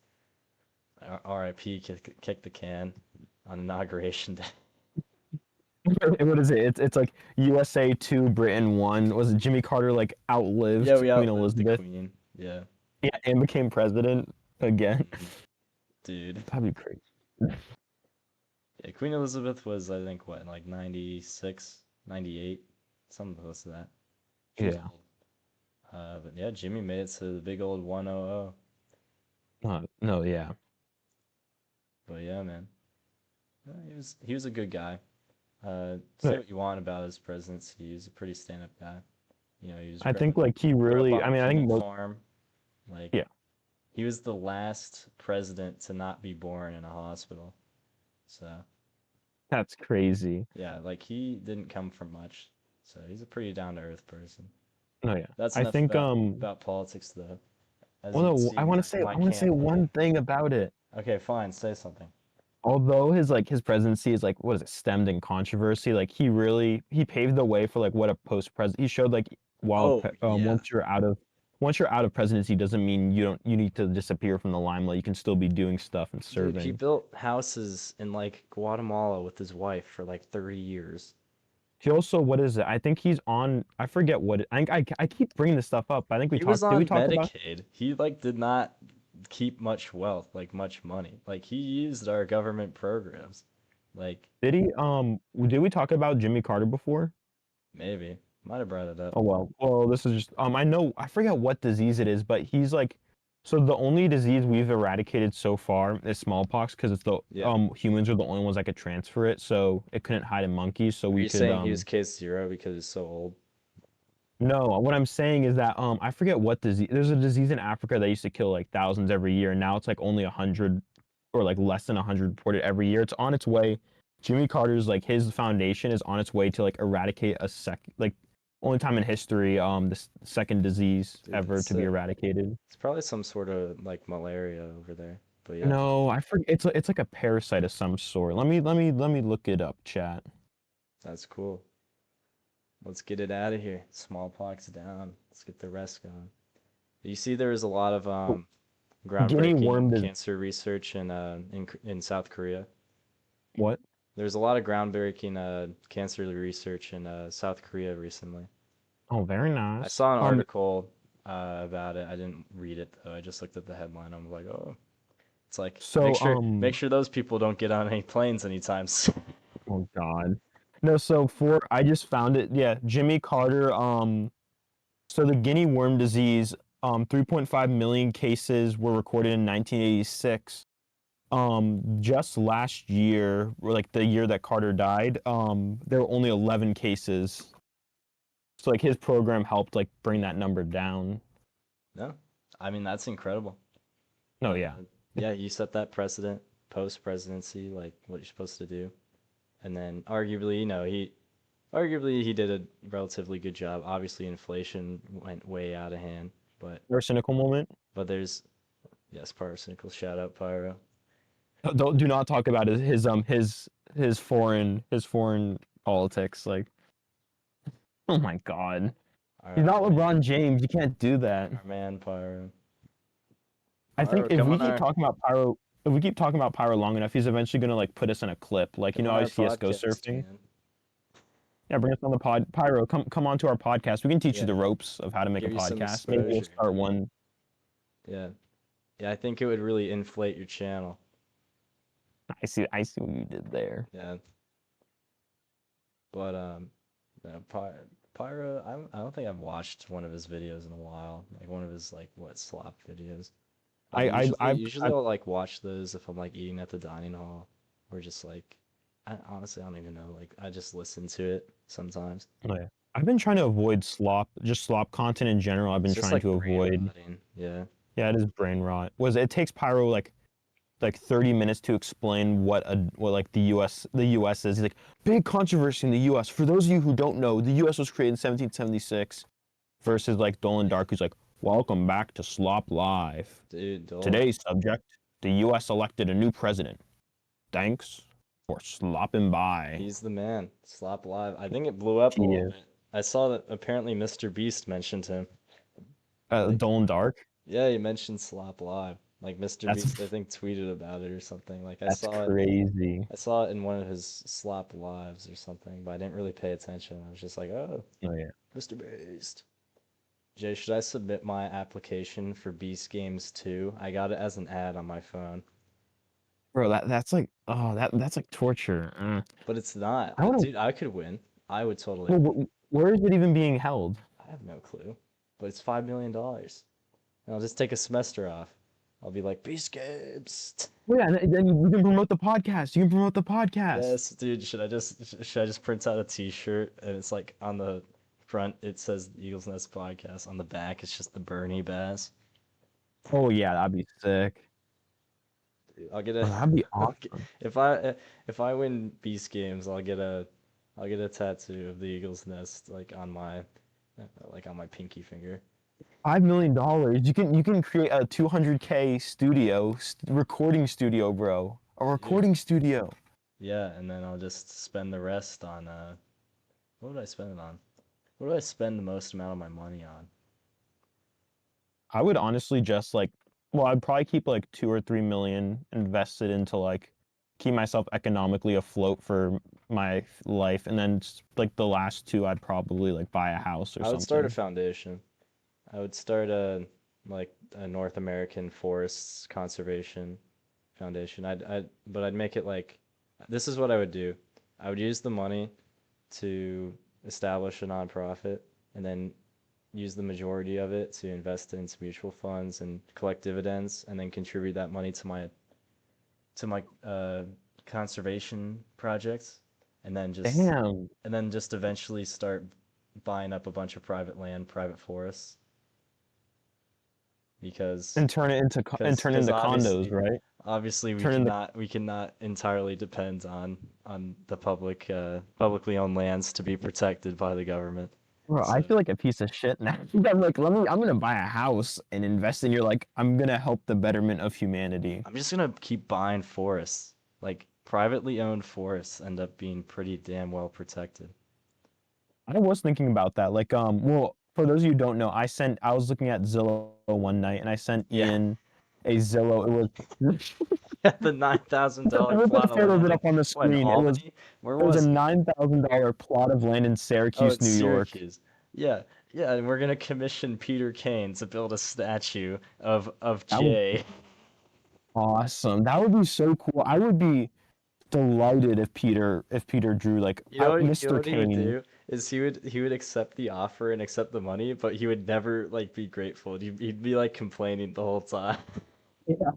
RIP kick the can on inauguration day. What is it? It's like USA 2, Britain 1. Was it Jimmy Carter like Yeah, outlived we Queen outlived the Elizabeth? queen. Yeah. Yeah, and became president again. Mhm. Dude. That'd be crazy. Yeah, Queen Elizabeth was, I think, what, like 96, 98, something close to that. She was Yeah. old. But yeah, Jimmy made it to the big old 100. No, yeah. But yeah, man. He was a good guy. Say But what you want about his presidency. He was a pretty stand-up guy. He was I think like he grew up really, on I a mean, I think peanut most, farm. Like yeah, he was the last president to not be born in a hospital. So that's crazy. yeah, like he didn't come from much. So he's a pretty down-to-earth person. No, yeah. That's I enough think about politics, though. As well, you can no, see, my I want to say one campaign. thing about it. Okay, fine. Say something. Although his presidency is like what is it, stemmed in controversy, like he paved the way for like what a post president. He showed like Oh yeah, once you're out of presidency doesn't mean you need to disappear from the limelight. You can still be doing stuff and dude. He serving. built houses in like Guatemala with his wife for like 30 years. He also, what is it? I think he's on. I forget what. I keep bringing this stuff up. I think we He was talked. Did we on talk about? Medicaid. He like did not keep much wealth, like much money. Like he used our government programs. Like Did he? Did we talk about Jimmy Carter before? maybe might have brought it up. Oh well. Well, this is just. I know. I forget what disease it is, but he's like. So the only disease we've eradicated so far is smallpox because it's the Yeah. humans are the only ones that could transfer it, so it couldn't hide in monkeys. So Are we you could saying he was case zero because he's so old? No, what I'm saying is that I forget what disease. There's a disease in Africa that used to kill like thousands every year, and now it's like only 100 or like less than 100 reported every year. It's on its way. Jimmy Carter's like his foundation is on its way to like eradicate a like only time in history this second disease Dude, ever that's to be sick. eradicated. It's probably some sort of like malaria over there. But yeah, No, I forget. It's like a parasite of some sort. Let me look it up, chat. that's cool. Let's get it out of here. Smallpox down. Let's get the rest going. You see, there was a lot of Oh, guinea groundbreaking worm is cancer research in South Korea. what? There's a lot of groundbreaking cancer research in South Korea recently. Oh, very I nice. saw an article about it. I didn't read it though. I just looked at the headline. I'm like, oh, it's like So make sure those people don't get on any planes anytime soon. Oh God. No, so for I just found it. Yeah, Jimmy Carter. So the guinea worm disease. 3.5 million cases were recorded in 1986. Just last year, or like the year that Carter died, there were only 11 cases. So like his program helped like bring that number down. No, I mean that's incredible. No, Uh, yeah. yeah, you set that precedent post presidency, like what you're supposed to do, and then arguably, he did a relatively good job. Obviously, inflation went way out of hand, but Or cynical moment. there's yes, Pyrocynical, shout out Pyro. Don't do not talk about his foreign politics. Like, oh my God. He's Our not LeBron man, James. You can't do that. our man Pyro. I think Pyro, come on if we keep talking about Pyro long enough, he's eventually gonna like put us in a clip. Like, you know, how our CS:GO podcast, surfing. man. Yeah, bring us on the pod. Pyro, come on to our podcast. We can teach you Yeah, the ropes of how to make a give you some podcast. Maybe we'll exposure. start one. Yeah, yeah, I think it would really inflate your channel. I see what you did there. Yeah, but no, Pyro, I don't think I've watched one of his videos in a while. Like one of his like what slop videos. But usually I've I'll like watch those if I'm like eating at the dining hall or just like honestly I don't even know. Like I just listen to it sometimes. oh, yeah. I've been trying to avoid just slop content in general. I've It's been just trying like to brain avoid. rotting. Yeah. Yeah, it is brain rot. Was it takes Pyro like like 30 minutes to explain what like the US is. He's like, big controversy in the US. For those of you who don't know, the US was created in 1776 versus like Dolan Dark, who's like, welcome back to Slop Live. Dude, Dolan, Today's subject, the US elected a new president. Thanks for slopping by. he's the man. Slop Live. I think it blew up a He little is. bit. I saw that apparently Mr. Beast mentioned him. Like, Dolan Dark. yeah, he mentioned Slop Live. Like Mr. That's Beast, I think tweeted about it or something. Like that's crazy. I saw it in one of his Slop Lives or something, but I didn't really pay attention. I was just like, oh, Oh yeah. Mr. Beast. Jay, should I submit my application for Beast Games 2? I got it as an ad on my phone, Bro, that's like that's like torture. but it's not. I want to. Dude, I could win. I would totally Well, win. where is it even being held? I have no clue, but it's $5 million. And I'll just take a semester off. I'll be like, Beast Games. Yeah, and then you can promote the podcast. You can promote the podcast. Yes, dude. Should I just print out a T-shirt and it's like on the front it says Eagles Nest Podcast. On the back it's just the Bernie Bass. Oh yeah, that'd be sick. Dude, I'll get Oh, a that'd be I'll get, awesome. if I win Beast Games, I'll get a tattoo of the Eagles Nest like on my pinky finger. $5 million. You can create a 200K studio, recording studio, bro. A Dude, recording studio. yeah, and then I'll just spend the rest on what would I spend it on? What do I spend the most amount of my money on? I would honestly just like, well, I'd probably keep like 2 or 3 million invested into like keep myself economically afloat for my life, and then like the last two, I'd probably like buy a house or I would start a something. foundation. I would start a North American Forests Conservation Foundation. But I'd make it like this is what I would do. I would use the money to establish a nonprofit and then use the majority of it to invest in mutual funds and collect dividends and then contribute that money to my conservation projects and then just Damn. eventually start buying up a bunch of private land, private forests because And turn it into and because turn because into condos, obviously right? obviously we Turn into cannot we cannot entirely depend on the publicly owned lands to be protected by the government. Bro, I So feel like a piece of shit now. I'm like, I'm gonna buy a house and invest in. You're like, I'm gonna help the betterment of humanity. I'm just gonna keep buying forests. Like privately owned forests end up being pretty damn well protected. I was thinking about that. Like, well, for those of you who don't know, I was looking at Zillow one night and I sent Yeah, Ian a Zillow. It was the $9,000 we'll put a plot of photo of land it in up on the what in screen. Albany? Where It was a was it? $9,000 plot of land in Oh, Syracuse, it's New York. Syracuse. Yeah, yeah, and we're gonna commission Peter Kane to build a statue of That was Jay. awesome. That would be so cool. I would be delighted if Peter drew like You know Mr. what he would Kane. do is he would accept the offer and accept the money, but he would never like be grateful. He'd be like complaining the whole time. Yeah.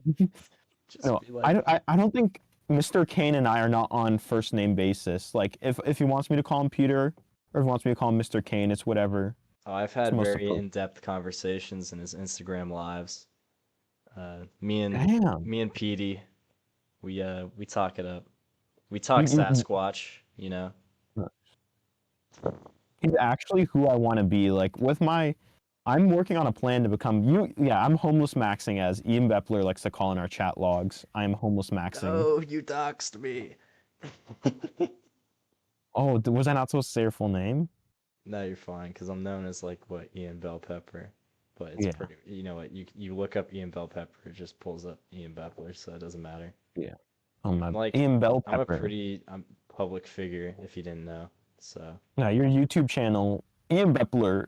Just No, be like, I don't think Mr. Kane and I are not on first name basis. Like if he wants me to call him Peter or if he wants me to call him Mr. Kane, it's whatever. oh, I've It's had most very appropriate. in-depth conversations in his Instagram lives. Me and Damn. me and Petey, we talk it up. We talk You, Sasquatch, you know. he's actually who I want to be. Like I'm working on a plan to become you. Yeah, I'm homeless maxing as Ian Bepler likes to call in our chat logs. I am homeless maxing. No, you doxed me. Oh, was I not supposed to say your full name? No, you're fine, because I'm known as like what Ian Bell Pepper, but it's Yeah, pretty. You know what? You look up Ian Bell Pepper, it just pulls up Ian Bepler, so it doesn't matter. yeah. Oh my, I'm like Ian Bell I'm a Pepper. pretty public figure if you didn't know. So Now your YouTube channel, Ian Bepler,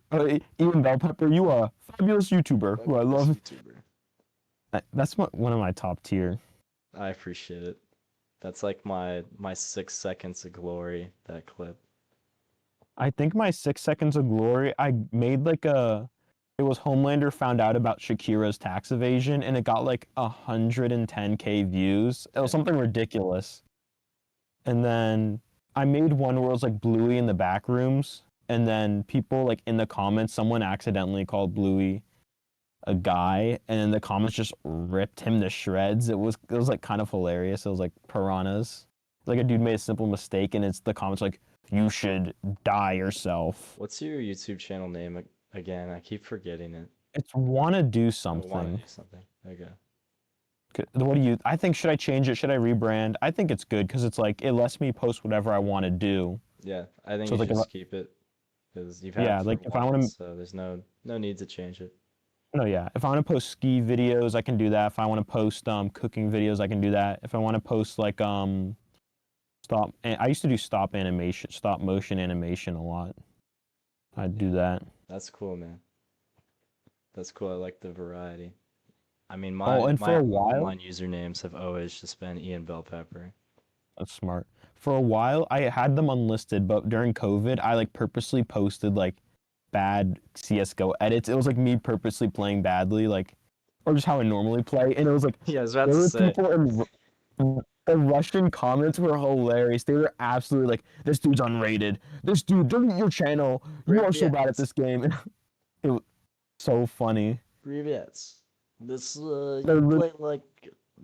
Ian Bell Pepper. You are a fabulous YouTuber who I fabulous love. YouTuber. That's one of my top tier. I appreciate it. That's like my 6 seconds of glory. That clip. I think my 6 seconds of glory, I made like it was Homelander found out about Shakira's tax evasion and it got like 110K views. It was Yeah. something ridiculous. And then I made one where it was like Bluey in the back rooms. And then people like in the comments, someone accidentally called Bluey a guy, and then the comments just ripped him to shreds. It was like kind of hilarious. It was like piranhas. Like a dude made a simple mistake, and it's the comments like, "You should die yourself." What's your YouTube channel name again? I keep forgetting it. It's wanna do I want to something. do something. Okay. What do you? I think should I change it? Should I rebrand? I think it's good because it's like it lets me post whatever I want to do. Yeah, I think So you it's like should if I, just keep it because you've had yeah, it for like a if I while, want to, so there's no need to change it. no, yeah, if I want to post ski videos, I can do that. If I want to post cooking videos, I can do that. If I want to post like I used to do stop motion animation a lot. I'd Yeah, do that. that's cool, man. That's cool. I like the variety. I mean, Oh, my and for my a while, online usernames have always just been Ian Bell Pepper. that's smart. For a while, I had them unlisted, but during COVID, I like purposely posted like bad CS:GO edits. It was like me purposely playing badly, like or just how I normally play. And it was like Yeah, I was about there to were say people in the Russian comments were hilarious. They were absolutely like, "This dude's unrated. This dude, delete your channel. You are so bad at Привет, this game." It was so funny. привет. This They're lit-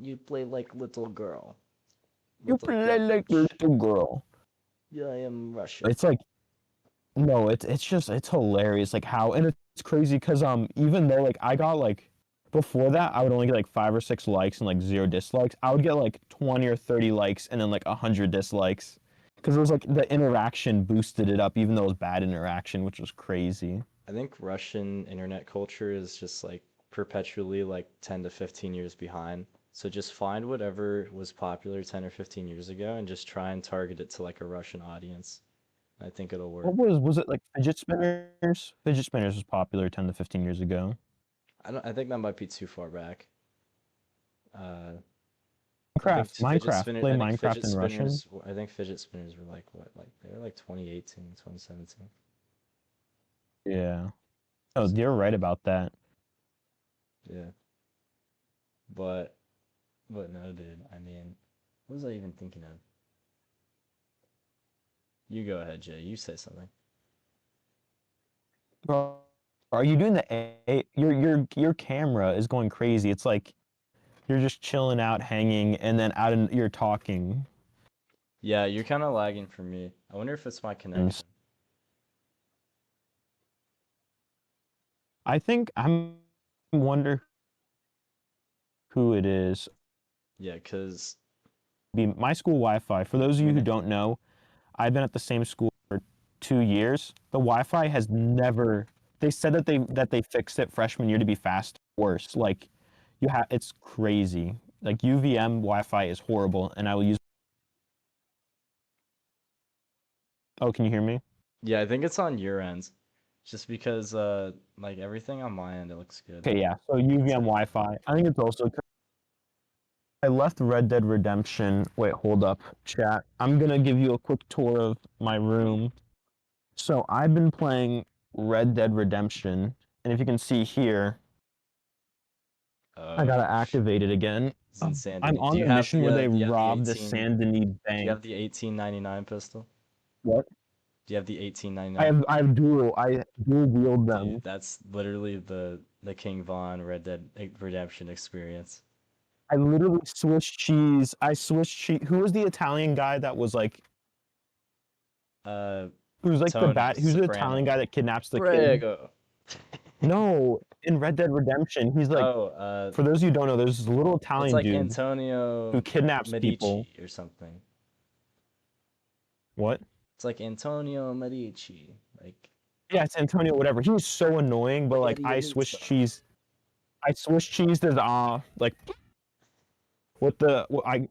you play like little girl, You little play like a garbage. little girl. Yeah, I am Russian. It's like no, it's just it's hilarious like how and it's crazy because even though like I got like before that I would only get like 5 or 6 likes and like 0 dislikes. I would get like 20 or 30 likes and then like 100 dislikes because it was like the interaction boosted it up even though it was bad interaction, which was crazy. I think Russian internet culture is just like perpetually like 10 to 15 years behind. So just find whatever was popular 10 or 15 years ago and just try and target it to like a Russian audience. I think it'll work. What was it like fidget spinners? Fidget spinners was popular 10 to 15 years ago. I think that might be too far back. Uh, Play I think Minecraft in Russian. fidget spinners were like what? Like they were like 2018, 2017. Yeah. Oh, So, you're right about that. yeah. But no, dude. I mean, what was I even thinking of? You go ahead, Jay. You say something. Bro, are you doing the your camera is going crazy. It's like you're just chilling out, hanging, and then you're talking. Yeah, you're kind of lagging for me. I wonder if it's my And connection. I think I'm wonder who it is. Yeah, because Be my school Wi-Fi. For those I of you mean, who don't know, I've been at the same school for 2 years. The Wi-Fi has never. They said that they fixed it freshman year to be fast. Worse, like it's crazy. Like UVM Wi-Fi is horrible, and I will use. Oh, can you hear me? yeah, I think it's on your end. Just because like everything on my end it looks good. Okay, yeah. So It's UVM like Wi-Fi. I think it's also. I left Red Dead Redemption. Wait, hold up, chat. I'm gonna give you a quick tour of my room. So I've been playing Red Dead Redemption, and if you can see here, I oh, gotta activate it again. it's in Saint I'm Denis. on the mission where they Do you have the robbed the 18 Saint Denis do you bank. have the 1899 pistol? What? Do you have the 1899? I dual wield Dude, them. that's literally the King Von Red Dead Redemption experience. I literally switched cheese. I switched cheese. Who was the Italian guy that was like, Uh, who's like the Tony bad? Who's the Italian Soprano. guy that kidnaps the kid? Prego. No, in Red Dead Redemption, he's like, Oh, for those of you who don't know, there's this little it's Italian like dude who Antonio kidnaps people. Medici or something. What? It's like Antonio Medici, like Yeah, it's Antonio, whatever. He was so annoying, but like Spaghetti Aluzzo. I switched cheese to like what the what I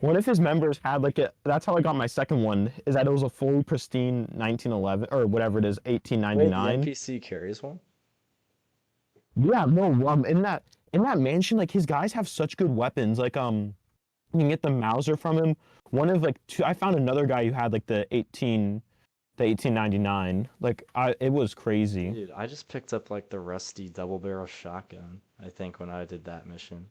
one of his members had like a that's how I got my second one, is that it was a fully pristine 1911 or whatever it is, Wait, the 1899. NPC carries one? Yeah, no, in that mansion, like his guys have such good weapons. Like you can get the Mauser from him. One of like two I found another guy who had like the 1899. Like it was crazy. Dude, I just picked up like the rusty double barrel shotgun, I think, when I did that mission.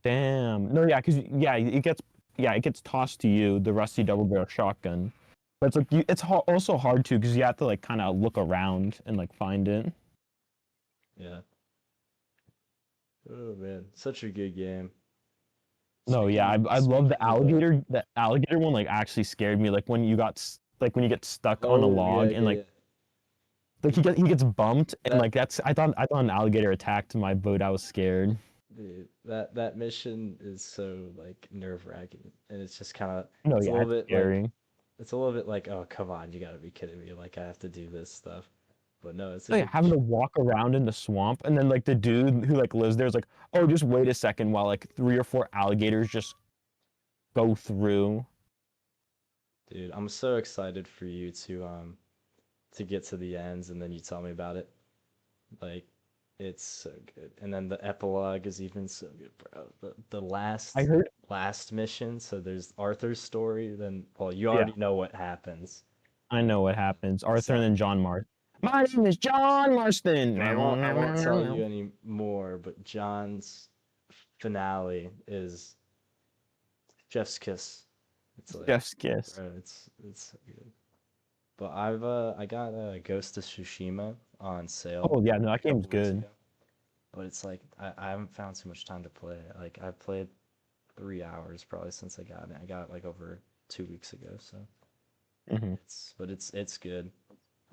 Damn. No, yeah, because it gets tossed to you, the rusty double barrel shotgun. But it's like also hard too because you have to like kind of look around and like find it. Yeah. Oh man, such a good game. No, yeah, I love Speaking the of alligator. The alligator one like actually scared me. Like when you got like when you get stuck on a oh yeah log and yeah like yeah he gets bumped and that like that's I thought an alligator attacked my boat. I was scared. dude, that mission is so like nerve-wracking, and it's just kind of No, it's a yeah, little it's bit like scary. oh come on, you gotta be kidding me, like I have to do this stuff, but no, it's a Like good having to mission. walk around in the swamp and then like the dude who like lives there is like, oh, just wait a second while like three or four alligators just go through. Dude, I'm so excited for you to get to the ends and then you tell me about it. Like it's so good. And then the epilogue is even so good, bro. The I last heard, last mission, so there's Arthur's story, then well, you yeah, already know what happens. I know what happens. Arthur and So then John Mart. My name is John Marston. I won't tell you any more, but John's finale is Jeff's kiss. It's like, Jeff's kiss. bro, it's so good. But I got Ghost of Tsushima on sale Oh yeah, no, a that game's couple weeks good. ago. But it's like I haven't found too much time to play. Like I've played 3 hours probably since I got it. I got it like over 2 weeks ago, so Hmm. it's good.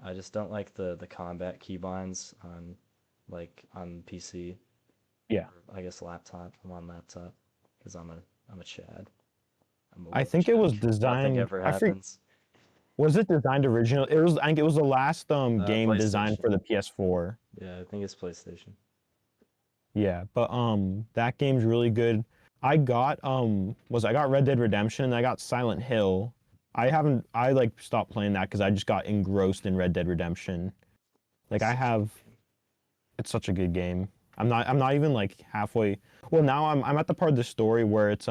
I just don't like the combat keybinds on PC Yeah, or I guess laptop. I'm on laptop because I'm a Chad. I'm a I little think it was Jack. Nothing designed. ever I forget. happens. Was it designed original? It was. I think it was the last game designed PlayStation. for the PS4. Yeah, I think it's PlayStation. Yeah, but that game's really good. I got Red Dead Redemption and I got Silent Hill. I like stopped playing that because I just got engrossed in Red Dead Redemption. Like I Such a have good game. it's such a good game. I'm not even like halfway. Well, now I'm at the part of the story where it's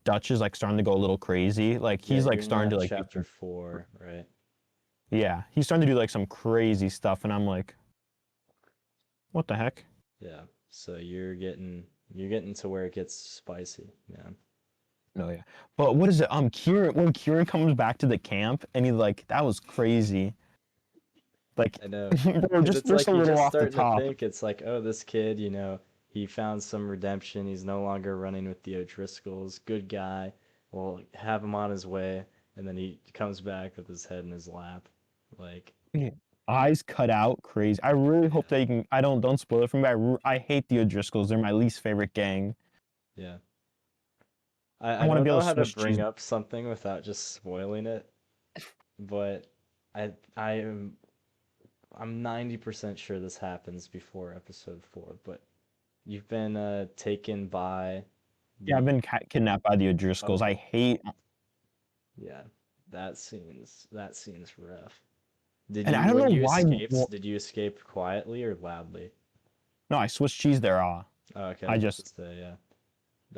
Dutch is like starting to go a little crazy. Like Yeah, he's you're like in starting to like do chapter 4, right? yeah, he's starting to do like some crazy stuff and I'm like, what the heck? Yeah. So you're getting to where it gets spicy, man. No, yeah. But what is it? Kieran when Kieran comes back to the camp and he's like, that was crazy. Like I know. bro, Because it's just a like you're little just off the starting to top. think it's like, oh, this kid, he found some redemption. He's no longer running with the O'Driscolls. Good guy. We'll have him on his way. And then he comes back with his head in his lap. Like, Yeah. Eyes cut out, crazy. I really hope yeah, that you can. I don't spoil it for me. I hate the O'Driscolls. They're my least favorite gang. yeah. I I want to don't be able know to how to Swiss bring cheese. up something without just spoiling it, but I am I'm 90% sure this happens before episode 4, but you've been taken by Yeah, I've the been kidnapped by the O'Driscolls. I okay. hate. Yeah, that seems rough. Did And I you don't when know you why. escaped, Well, did you escape quietly or loudly? no, I Swiss cheese there. Oh, okay, I I was about just to say, yeah.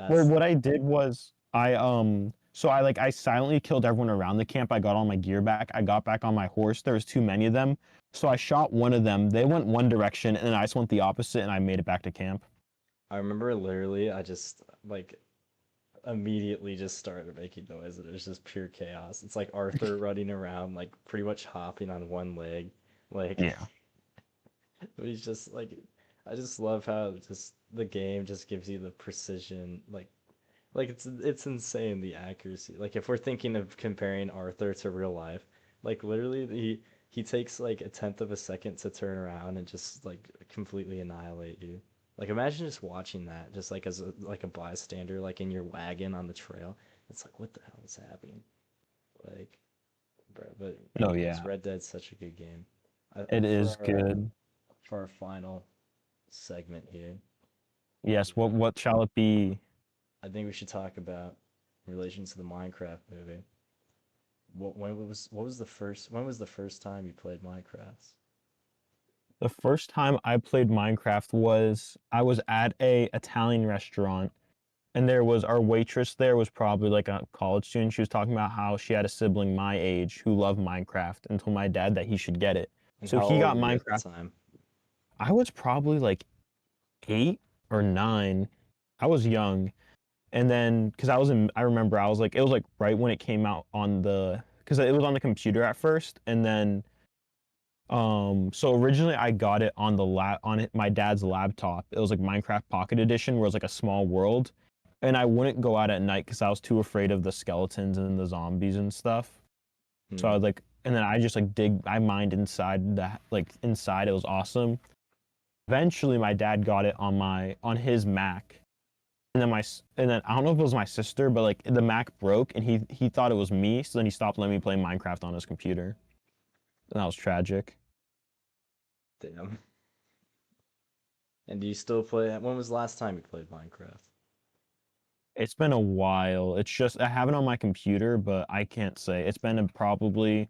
Well, That's what I did was I silently killed everyone around the camp. I got all my gear back. I got back on my horse. There was too many of them. So I shot one of them. They went one direction and then I just went the opposite and I made it back to camp. I remember literally I just like immediately just started making noise and it was just pure chaos. It's like Arthur running around like pretty much hopping on one leg. Like Yeah. but he's just like I just love how just the game just gives you the precision like it's insane the accuracy. Like if we're thinking of comparing Arthur to real life, like literally he takes like a tenth of a second to turn around and just like completely annihilate you. Like imagine just watching that just like as a bystander like in your wagon on the trail. It's like what the hell is happening? Like bro, but No, anyways, yeah. Red Dead's such a good game. It is good. For our final segment here, Yes, what shall it be? I think we should talk about in relation to the Minecraft movie. When was the first time you played Minecraft? The first time I played Minecraft was I was at a Italian restaurant and there was our waitress there was probably like a college student. She was talking about how she had a sibling my age who loved Minecraft and told my dad that he should get it. And So how he old got were you at the Minecraft. time? I was probably like 8 or 9. I was young. And then because I remember I was like, it was like right when it came out on because it was on the computer at first. And then So originally I got it on the lap on my dad's laptop. It was like Minecraft Pocket Edition, where it was like a small world, and I wouldn't go out at night because I was too afraid of the skeletons and the zombies and stuff. So I Hmm. was like, and then I just like I mined inside the like inside. It was awesome. Eventually, my dad got it on his Mac, and then and then I don't know if it was my sister, but like the Mac broke, and he thought it was me, so then he stopped letting me play Minecraft on his computer, and that was tragic. Damn. And do you still play? When was the last time you played Minecraft? It's been a while. It's just I have it on my computer, but I can't say. It's been probably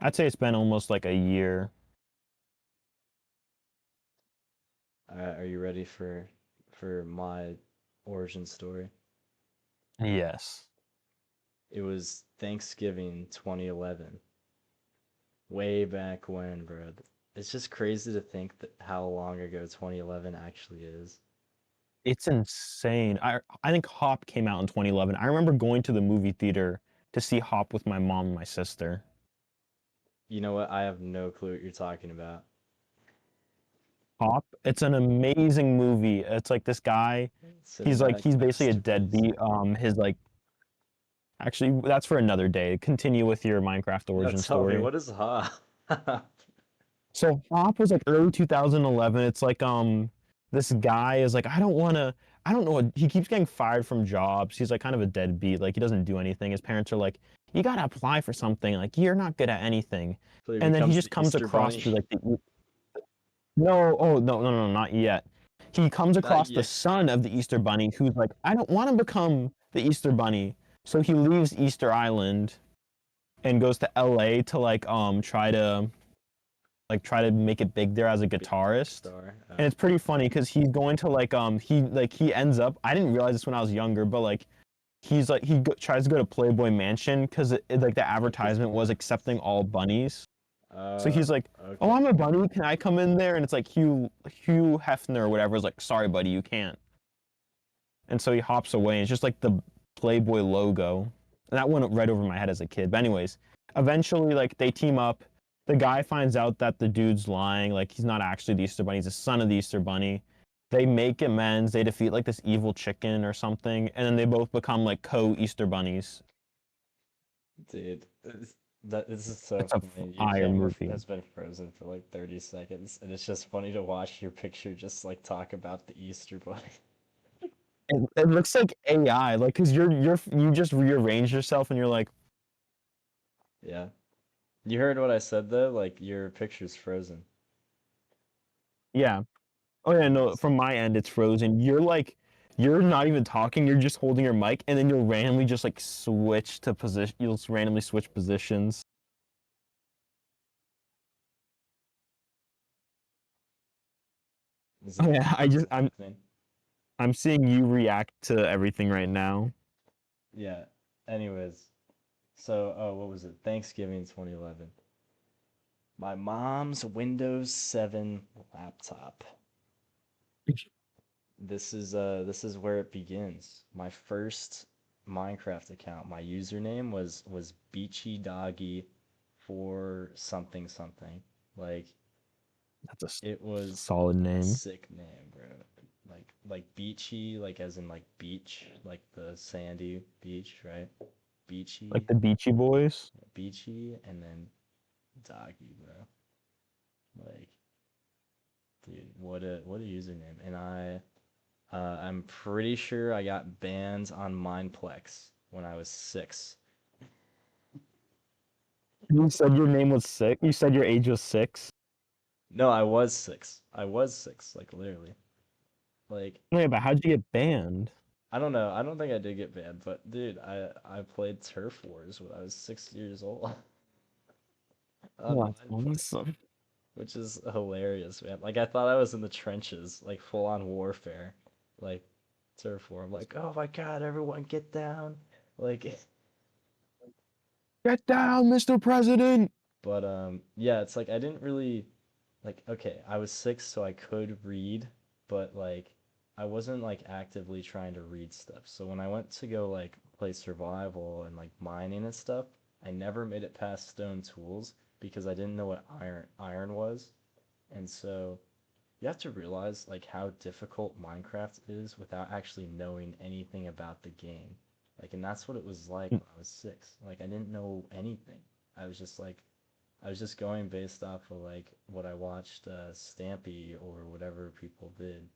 I'd say it's been almost like a year. Are you ready for my origin story? Yes. It was Thanksgiving 2011, way back when, bro. It's just crazy to think that how long ago 2011 actually is. It's insane. I think Hop came out in 2011. I remember going to the movie theater to see Hop with my mom and my sister. You know what? I have no clue what you're talking about. Hop, it's an amazing movie. It's like this guy, Cinematic he's basically a masterpiece. deadbeat. His like actually that's for another day. Continue with your Minecraft No, origin tell me, story. what is Ha? So Hop was like early 2011. It's like this guy is like I don't know he keeps getting fired from jobs. He's like kind of a deadbeat. Like he doesn't do anything. His parents are like, you gotta apply for something. Like you're not good at anything. So he And then he becomes just the comes Easter across Bunny. to like the no, oh no, not yet. He comes Not across the yet. son of the Easter Bunny who's like, I don't want to become the Easter Bunny. So he leaves Easter Island and goes to LA to try to make it big there as a Become a big guitarist. star. And it's pretty funny because he's going to he ends up I didn't realize this when I was younger, but like tries to go to Playboy Mansion because like the With his advertisement was parents. accepting all bunnies. So Uh, he's like, "Oh, okay. I'm a bunny. Can I come in there?" And it's like Hugh Hefner or whatever is like, "Sorry, buddy, you can't." And so he hops away. And it's just like the Playboy logo, and that went right over my head as a kid. But anyways, eventually like they team up. The guy finds out that the dude's lying. Like he's not actually the Easter Bunny. He's the son of the Easter Bunny. They make amends. They defeat like this evil chicken or something, and then they both become like co-Easter bunnies. Dude, this is so It's a funny. Your fire camera movie. has been frozen for like 30 seconds, and it's just funny to watch your picture just like talk about the Easter Bunny. It looks like AI, like because you just rearrange yourself and you're like, Yeah. You heard what I said though? Like your picture's frozen. yeah. Oh yeah, no, Nice. from my end it's frozen. You're not even talking, you're just holding your mic and then you'll randomly just like switch to position you'll just randomly switch positions. Oh yeah, Is it happening? I'm seeing you react to everything right now. Yeah. Anyways, so what was it? Thanksgiving 2011. My mom's Windows 7 laptop. This is where it begins. My first Minecraft account. My username was Beachy Doggy for something something. Like That's a it was solid a name. sick name, bro. Like beachy, like as in like beach, like the sandy beach, right? Like Beachy, the Beachy Boys. beachy, and then doggy, bro. Like, dude, what a username. And I'm pretty sure I got banned on Mineplex when I was 6. You said your name was six. You said your age was 6. No, I was 6. I was 6, like literally. Like, Wait, but how'd you get banned? I don't know. I don't think I did get banned, but dude, I played Turf Wars when I was 6 years old on Oh, that's Mineplex, awesome. which is hilarious, man. Like I thought I was in the trenches, like full on warfare, like Turf War. I'm like, oh my God, everyone get down, like. Get down, Mr. President. But yeah, it's like I didn't really like okay, I was 6 so I could read, but like I wasn't like actively trying to read stuff. So when I went to go like play survival and like mining and stuff, I never made it past stone tools because I didn't know what iron was. And so you have to realize like how difficult Minecraft is without actually knowing anything about the game. Like, and that's what it was like when I was 6. Like I didn't know anything. I was just like I was just going based off of like what I watched Stampy or whatever people did.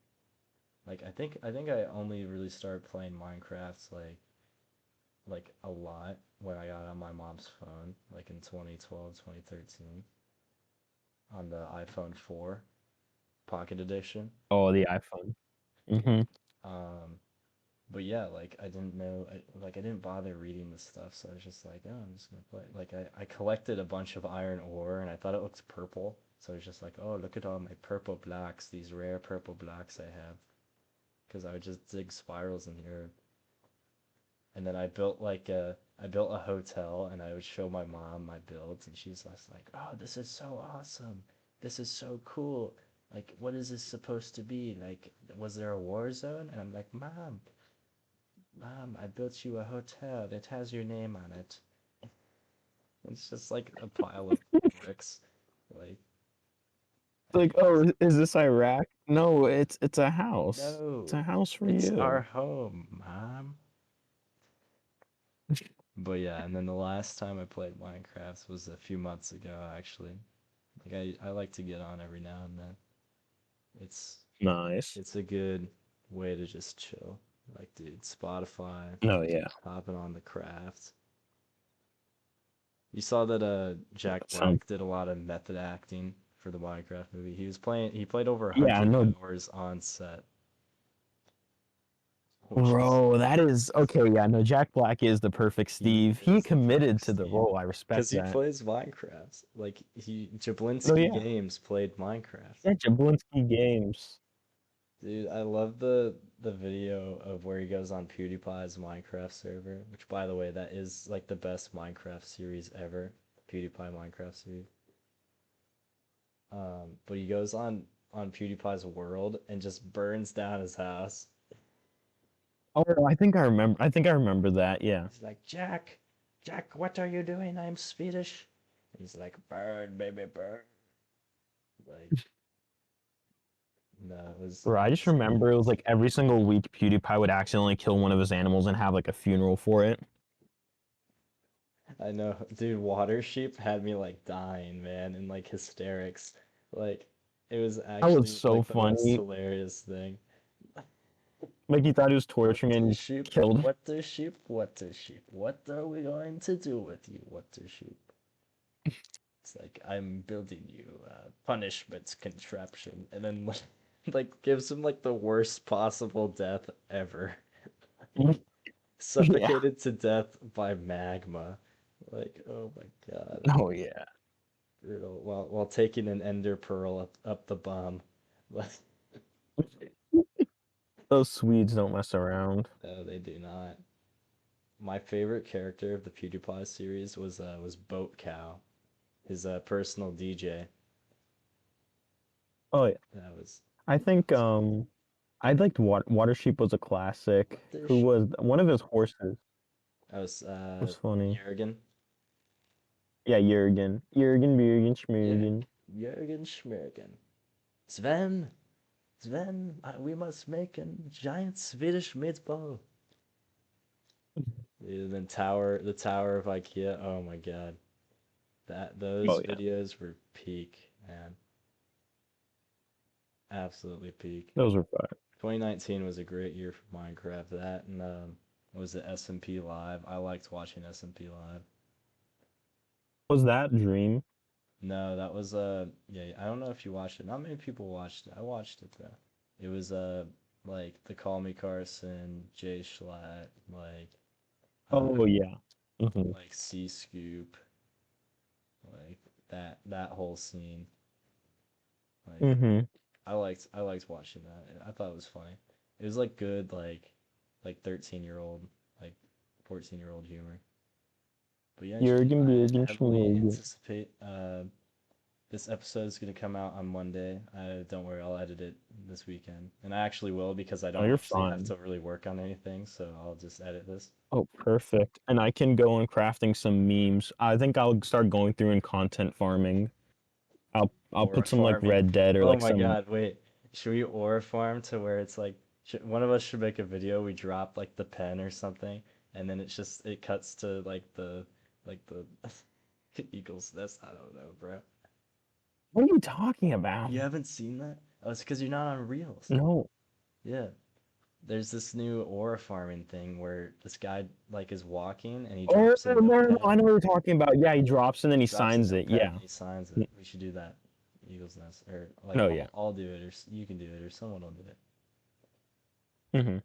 Like I think I only really started playing Minecraft like a lot when I got on my mom's phone, like in 2012, 2013, on the iPhone 4 Pocket Edition. Oh, the iPhone. Mm-hmm. Um, but yeah, like I didn't know, like I didn't bother reading the stuff, so I was just like, oh, I'm just gonna play. Like I collected a bunch of iron ore, and I thought it looked purple, so I was just like, oh, look at all my purple blocks, these rare purple blocks I have, because I would just dig spirals in here. And then I built a hotel, and I would show my mom my builds, and she's just like, "Oh, this is so awesome. This is so cool. Like, what is this supposed to be? Like, was there a war zone?" And I'm like, Mom, I built you a hotel. It has your name on it." It's just like a pile of bricks. Like, I Like, think oh, it's is this Iraq? No, it's a house. It's no, a house for it's our you. home, Mom. But yeah, and then the last time I played Minecraft was a few months ago, actually. Like I like to get on every now and then. It's Nice. it's a good way to just chill. Like, dude, Spotify, No, yeah. hopping on the craft. You saw that Jack Sounds. Black did a lot of method acting for the Minecraft movie. He played over Yeah, 100 no, hours on set, which is bro, that is okay. Yeah, no, Jack Black is the perfect he Steve. He is the committed perfect to the Steve role. I respect because he that. plays Minecraft. Like he No, Jablinski yeah. Games played Minecraft. Yeah, Jablinski Games. Dude, I love the video of where he goes on PewDiePie's Minecraft server, which by the way, that is like the best Minecraft series ever. PewDiePie Minecraft series. But he goes on PewDiePie's world and just burns down his house. Oh, I think I remember. I think I remember that. Yeah. He's like, Jack, what are you doing? I'm Swedish." He's like, "Burn, baby, burn." Like, no, Bro, I it just was remember it was like every single week PewDiePie would accidentally kill one of his animals and have like a funeral for it. I know, dude, Water Sheep had me like dying, man, in like hysterics. Like, it was That was actually so like the most funny. hilarious thing. Like he thought he was torturing Water and he Sheep, killed. Water Sheep, Water Sheep, what are we going to do with you, Water Sheep? It's like, I'm building you a punishment contraption, and then like gives him like the worst possible death ever. Yeah. Suffocated to death by magma. Like, oh my god. Oh yeah. Brutal. While taking an ender pearl up the bum. But Those Swedes don't mess around. no, they do not. My favorite character of the PewDiePie series was Boat Cow, his personal DJ. Oh yeah. That was I think awesome. I liked Water Sheep was a classic. What the Who sheep? was one of his horses That was was funny. Jurgen. Yeah, Jurgen. Jurgen, Bjurgen, Jurgen. Schmurgen. Jurgen Schmergen. Sven, Sven, we must make a giant Swedish meatball. And then the Tower of IKEA. Oh my god, that those Oh yeah. videos were peak, man, absolutely peak. Those were fun. 2019 was a great year for Minecraft. That and what was it, SMP Live? I liked watching SMP Live. Was that Dream? No, that was yeah, I don't know if you watched it. Not many people watched it. I watched it though. It was like the Call Me Carson, Jay Schlatt, uh Oh yeah. Hmm. like C Scoop, like that whole scene. Like Hmm. I liked watching that. I thought it was funny. It was like good like 13-year-old, like 14-year-old humor. But yeah, Jay, Jurgen, I Bjurgen, heavily Schmurgen. anticipate this episode is gonna come out on Monday. Don't worry, I'll edit it this weekend, and I actually will because I Oh, don't you're actually have fine. to really work on anything, so I'll just edit this. Oh, perfect. And I can go on crafting some memes. I think I'll start going through and content farming. I'll Aura put some like farming. Red Dead or Oh like my some. God, wait. Should we aura farm to where it's like one of us should make a video, we drop like the pen or something, and then it cuts to like the eagle's nest. I don't know, bro. What are you talking about? You haven't seen that? Oh, it's because you're not on Reels. No. Yeah. There's this new aura farming thing where this guy like is walking and he Oh drops a no, no, no! notepad. I know what you're talking about. Yeah, he drops and then he Drops a signs it. notepad Yeah. and he signs it. We should do that. Eagle's nest. Or like No, yeah. I'll do it or you can do it or someone will do it. Hmm.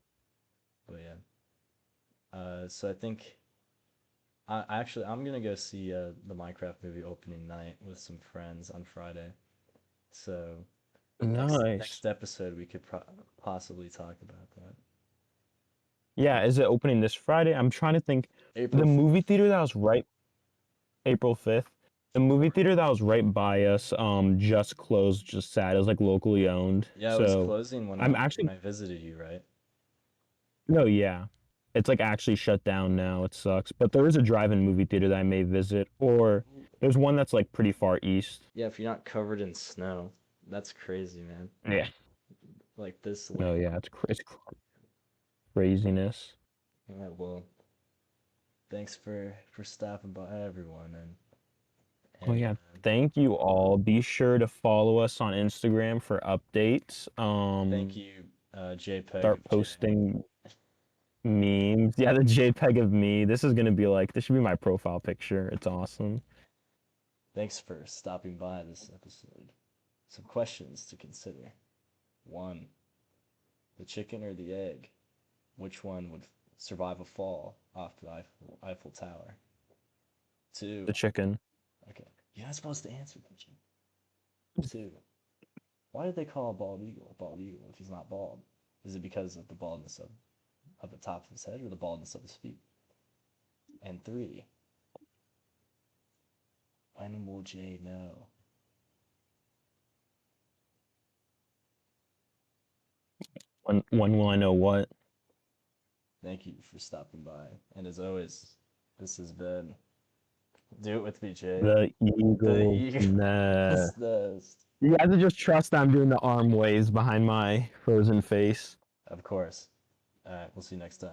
But yeah. So I think I'm gonna go see the Minecraft movie opening night with some friends on Friday. So Nice. next episode we could possibly talk about that. Yeah, is it opening this Friday? I'm trying to think. April The movie 5th. theater that was right April 5th. The movie theater that was right by us just closed, just sad. It was like locally owned. Yeah, it was So closing when I'm when actually I visited you, right? no, yeah. It's like actually shut down now. It sucks. But there is a drive-in movie theater that I may visit, or there's one that's like pretty far east. Yeah, if you're not covered in snow, that's crazy, man. Yeah. Like this No, late. yeah, it's craziness. Yeah, well, thanks for stopping by, everyone, Oh and yeah, thank you all. Be sure to follow us on Instagram for updates. thank you, JPEG Start of Jay. posting memes. Yeah, the JPEG of me. This is gonna be like this should be my profile picture. It's awesome. Thanks for stopping by this episode. Some questions to consider. One, the chicken or the egg? Which one would survive a fall off the Eiffel Tower? Two, The chicken. okay, you're not supposed to answer them, Jim. Two, why did they call a bald eagle if he's not bald? Is it because of the baldness of the top of his head or the baldness of his feet? And three, when will Jay know? When will I know what? Thank you for stopping by. And as always, this has been Do It With Me, Jay. The The eagle. Nah. Eagle's Nest. You guys to just trust I'm doing the arm waves behind my frozen face. Of course. All right, we'll see you next time.